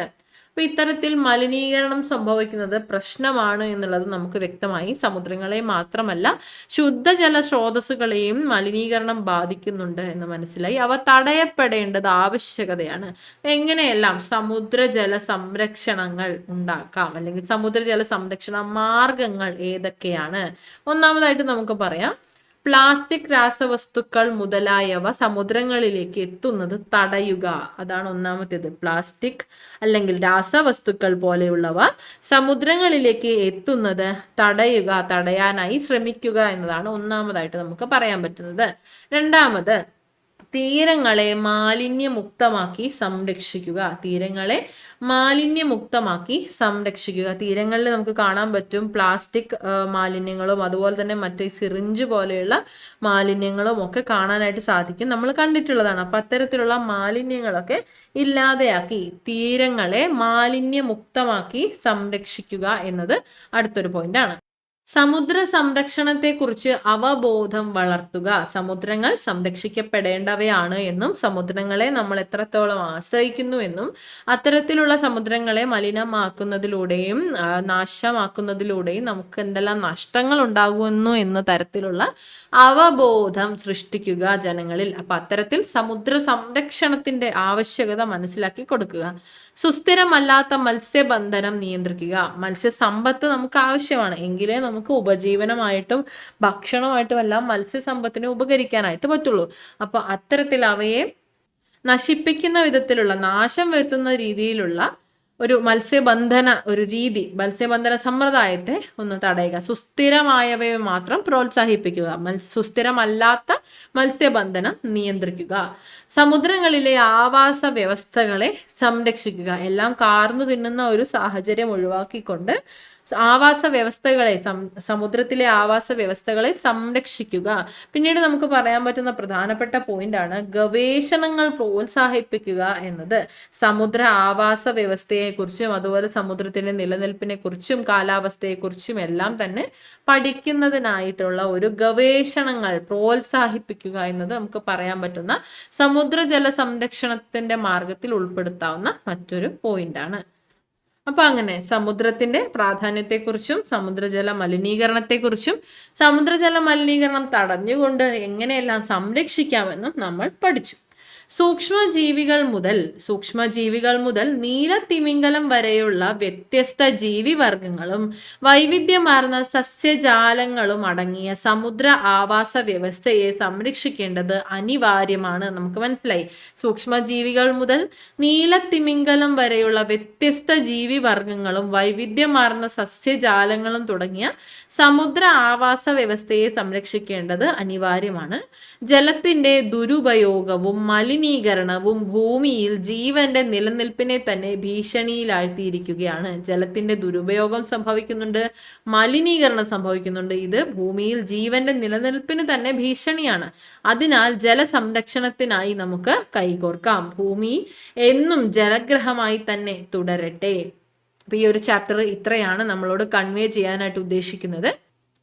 അപ്പൊ ഇത്തരത്തിൽ മലിനീകരണം സംഭവിക്കുന്നത് പ്രശ്നമാണ് എന്നുള്ളത് നമുക്ക് വ്യക്തമായി. സമുദ്രങ്ങളെ മാത്രമല്ല ശുദ്ധജല സ്രോതസ്സുകളെയും മലിനീകരണം ബാധിക്കുന്നുണ്ട് എന്ന് മനസ്സിലായി. അവ തടയപ്പെടേണ്ടത് ആവശ്യകതയാണ്. എങ്ങനെയെല്ലാം സമുദ്രജല സംരക്ഷണങ്ങൾ ഉണ്ടാക്കാം, അല്ലെങ്കിൽ സമുദ്രജല സംരക്ഷണ മാർഗങ്ങൾ ഏതൊക്കെയാണ്? ഒന്നാമതായിട്ട് നമുക്ക് പറയാം, പ്ലാസ്റ്റിക്, രാസവസ്തുക്കൾ മുതലായവ സമുദ്രങ്ങളിലേക്ക് എത്തുന്നത് തടയുക. അതാണ് ഒന്നാമത്തേത്. പ്ലാസ്റ്റിക് അല്ലെങ്കിൽ രാസവസ്തുക്കൾ പോലെയുള്ളവ സമുദ്രങ്ങളിലേക്ക് എത്തുന്നത് തടയുക, തടയാനായി ശ്രമിക്കുക എന്നതാണ് ഒന്നാമതായിട്ട് നമുക്ക് പറയാൻ പറ്റുന്നത്. രണ്ടാമത്, തീരങ്ങളെ മാലിന്യമുക്തമാക്കി സംരക്ഷിക്കുക. തീരങ്ങളെ മാലിന്യമുക്തമാക്കി സംരക്ഷിക്കുക. തീരങ്ങളിൽ നമുക്ക് കാണാൻ പറ്റും പ്ലാസ്റ്റിക് മാലിന്യങ്ങളും അതുപോലെ തന്നെ മറ്റേ സിറിഞ്ച് പോലെയുള്ള മാലിന്യങ്ങളും ഒക്കെ കാണാനായിട്ട് സാധിക്കും, നമ്മൾ കണ്ടിട്ടുള്ളതാണ്. അപ്പൊ അത്തരത്തിലുള്ള മാലിന്യങ്ങളൊക്കെ ഇല്ലാതെയാക്കി തീരങ്ങളെ മാലിന്യമുക്തമാക്കി സംരക്ഷിക്കുക എന്നത് അടുത്തൊരു പോയിന്റാണ്. സമുദ്ര സംരക്ഷണത്തെക്കുറിച്ച് അവബോധം വളർത്തുക. സമുദ്രങ്ങൾ സംരക്ഷിക്കപ്പെടേണ്ടവയാണ് എന്നും സമുദ്രങ്ങളെ നമ്മൾ എത്രത്തോളം ആശ്രയിക്കുന്നു എന്നും അത്തരത്തിലുള്ള സമുദ്രങ്ങളെ മലിനമാക്കുന്നതിലൂടെയും നാശമാക്കുന്നതിലൂടെയും നമുക്ക് എന്തെല്ലാം നഷ്ടങ്ങൾ ഉണ്ടാകുന്നു എന്ന തരത്തിലുള്ള അവബോധം സൃഷ്ടിക്കുക ജനങ്ങളിൽ. അപ്പൊ അത്തരത്തിൽ സമുദ്ര സംരക്ഷണത്തിന്റെ ആവശ്യകത മനസ്സിലാക്കി കൊടുക്കുക. സുസ്ഥിരമല്ലാത്ത മത്സ്യബന്ധനം നിയന്ത്രിക്കുക. മത്സ്യസമ്പത്ത് നമുക്ക് ആവശ്യമാണ്, എങ്കിലേ നമുക്ക് ഉപജീവനമായിട്ടും ഭക്ഷണമായിട്ടും എല്ലാം മത്സ്യസമ്പത്തിനെ ഉപകരിക്കാനായിട്ട് പറ്റുള്ളൂ. അപ്പൊ അത്തരത്തിൽ അവയെ നശിപ്പിക്കുന്ന വിധത്തിലുള്ള, നാശം വരുത്തുന്ന രീതിയിലുള്ള ഒരു മത്സ്യബന്ധന ഒരു രീതി, മത്സ്യബന്ധന സമ്പ്രദായത്തെ ഒന്ന് തടയുക. സുസ്ഥിരമായവയെ മാത്രം പ്രോത്സാഹിപ്പിക്കുക, സുസ്ഥിരമല്ലാത്ത മത്സ്യബന്ധനം നിയന്ത്രിക്കുക. സമുദ്രങ്ങളിലെ ആവാസ വ്യവസ്ഥകളെ സംരക്ഷിക്കുക. എല്ലാം കാർന്നു തിന്നുന്ന ഒരു സാഹചര്യം ഒഴിവാക്കിക്കൊണ്ട് ആവാസ വ്യവസ്ഥകളെ, സമുദ്രത്തിലെ ആവാസ വ്യവസ്ഥകളെ സംരക്ഷിക്കുക. പിന്നീട് നമുക്ക് പറയാൻ പറ്റുന്ന പ്രധാനപ്പെട്ട പോയിന്റ് ആണ് ഗവേഷണങ്ങൾ പ്രോത്സാഹിപ്പിക്കുക എന്നത്. സമുദ്ര ആവാസ വ്യവസ്ഥയെക്കുറിച്ചും അതുപോലെ സമുദ്രത്തിന്റെ നിലനിൽപ്പിനെ കുറിച്ചും കാലാവസ്ഥയെക്കുറിച്ചും എല്ലാം തന്നെ പഠിക്കുന്നതിനായിട്ടുള്ള ഒരു ഗവേഷണങ്ങൾ പ്രോത്സാഹിപ്പിക്കുക എന്നത് നമുക്ക് പറയാൻ പറ്റുന്ന സമുദ്രജല സംരക്ഷണത്തിന്റെ മാർഗത്തിൽ ഉൾപ്പെടുത്താവുന്ന മറ്റൊരു പോയിന്റ് ആണ്. അപ്പൊ അങ്ങനെ സമുദ്രത്തിന്റെ പ്രാധാന്യത്തെക്കുറിച്ചും സമുദ്രജല മലിനീകരണത്തെക്കുറിച്ചും സമുദ്രജല മലിനീകരണം തടഞ്ഞുകൊണ്ട് എങ്ങനെയെല്ലാം സംരക്ഷിക്കാമെന്നും നമ്മൾ പഠിച്ചു. സൂക്ഷ്മജീവികൾ മുതൽ നീലത്തിമിംഗലം വരെയുള്ള വ്യത്യസ്ത ജീവിവർഗങ്ങളും വൈവിധ്യമാർന്ന സസ്യജാലങ്ങളും അടങ്ങിയ സമുദ്ര ആവാസ വ്യവസ്ഥയെ സംരക്ഷിക്കേണ്ടത് അനിവാര്യമാണ്. നമുക്ക് മനസ്സിലായി. സൂക്ഷ്മജീവികൾ മുതൽ നീലത്തിമിംഗലം വരെയുള്ള വ്യത്യസ്ത ജീവിവർഗങ്ങളും വൈവിധ്യമാർന്ന സസ്യജാലങ്ങളും തുടങ്ങിയ സമുദ്ര ആവാസ വ്യവസ്ഥയെ സംരക്ഷിക്കേണ്ടത് അനിവാര്യമാണ്. ജലത്തിന്റെ ദുരുപയോഗവും മലിനീകരണവും ഭൂമിയിൽ ജീവന്റെ നിലനിൽപ്പിനെ തന്നെ ഭീഷണിയിലാഴ്ത്തിയിരിക്കുകയാണ്. ജലത്തിന്റെ ദുരുപയോഗം സംഭവിക്കുന്നുണ്ട്, മലിനീകരണം സംഭവിക്കുന്നുണ്ട്. ഇത് ഭൂമിയിൽ ജീവന്റെ നിലനിൽപ്പിന് തന്നെ ഭീഷണിയാണ്. അതിനാൽ ജലസംരക്ഷണത്തിനായി നമുക്ക് കൈകോർക്കാം. ഭൂമി എന്നും ജലഗ്രഹമായി തന്നെ തുടരട്ടെ. അപ്പൊ ഈ ഒരു ചാപ്റ്റർ ഇത്രയാണ് നമ്മളോട് കൺവേ ചെയ്യാനായിട്ട് ഉദ്ദേശിക്കുന്നത്.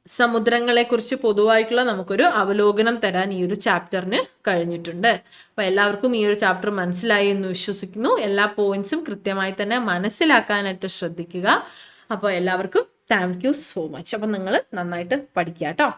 സമുദ്രങ്ങളെ കുറിച്ച് പൊതുവായിട്ടുള്ള നമുക്കൊരു അവലോകനം തരാൻ ഈ ഒരു ചാപ്റ്ററിന് കഴിഞ്ഞിട്ടുണ്ട്. അപ്പൊ എല്ലാവർക്കും ഈ ഒരു ചാപ്റ്റർ മനസ്സിലായി എന്ന് വിശ്വസിക്കുന്നു. എല്ലാ പോയിന്റ്സും കൃത്യമായി തന്നെ മനസ്സിലാക്കാനായിട്ട് ശ്രദ്ധിക്കുക. അപ്പോൾ എല്ലാവർക്കും താങ്ക് യു സോ മച്ച്. അപ്പൊ നിങ്ങൾ നന്നായിട്ട് പഠിക്കുക കേട്ടോ.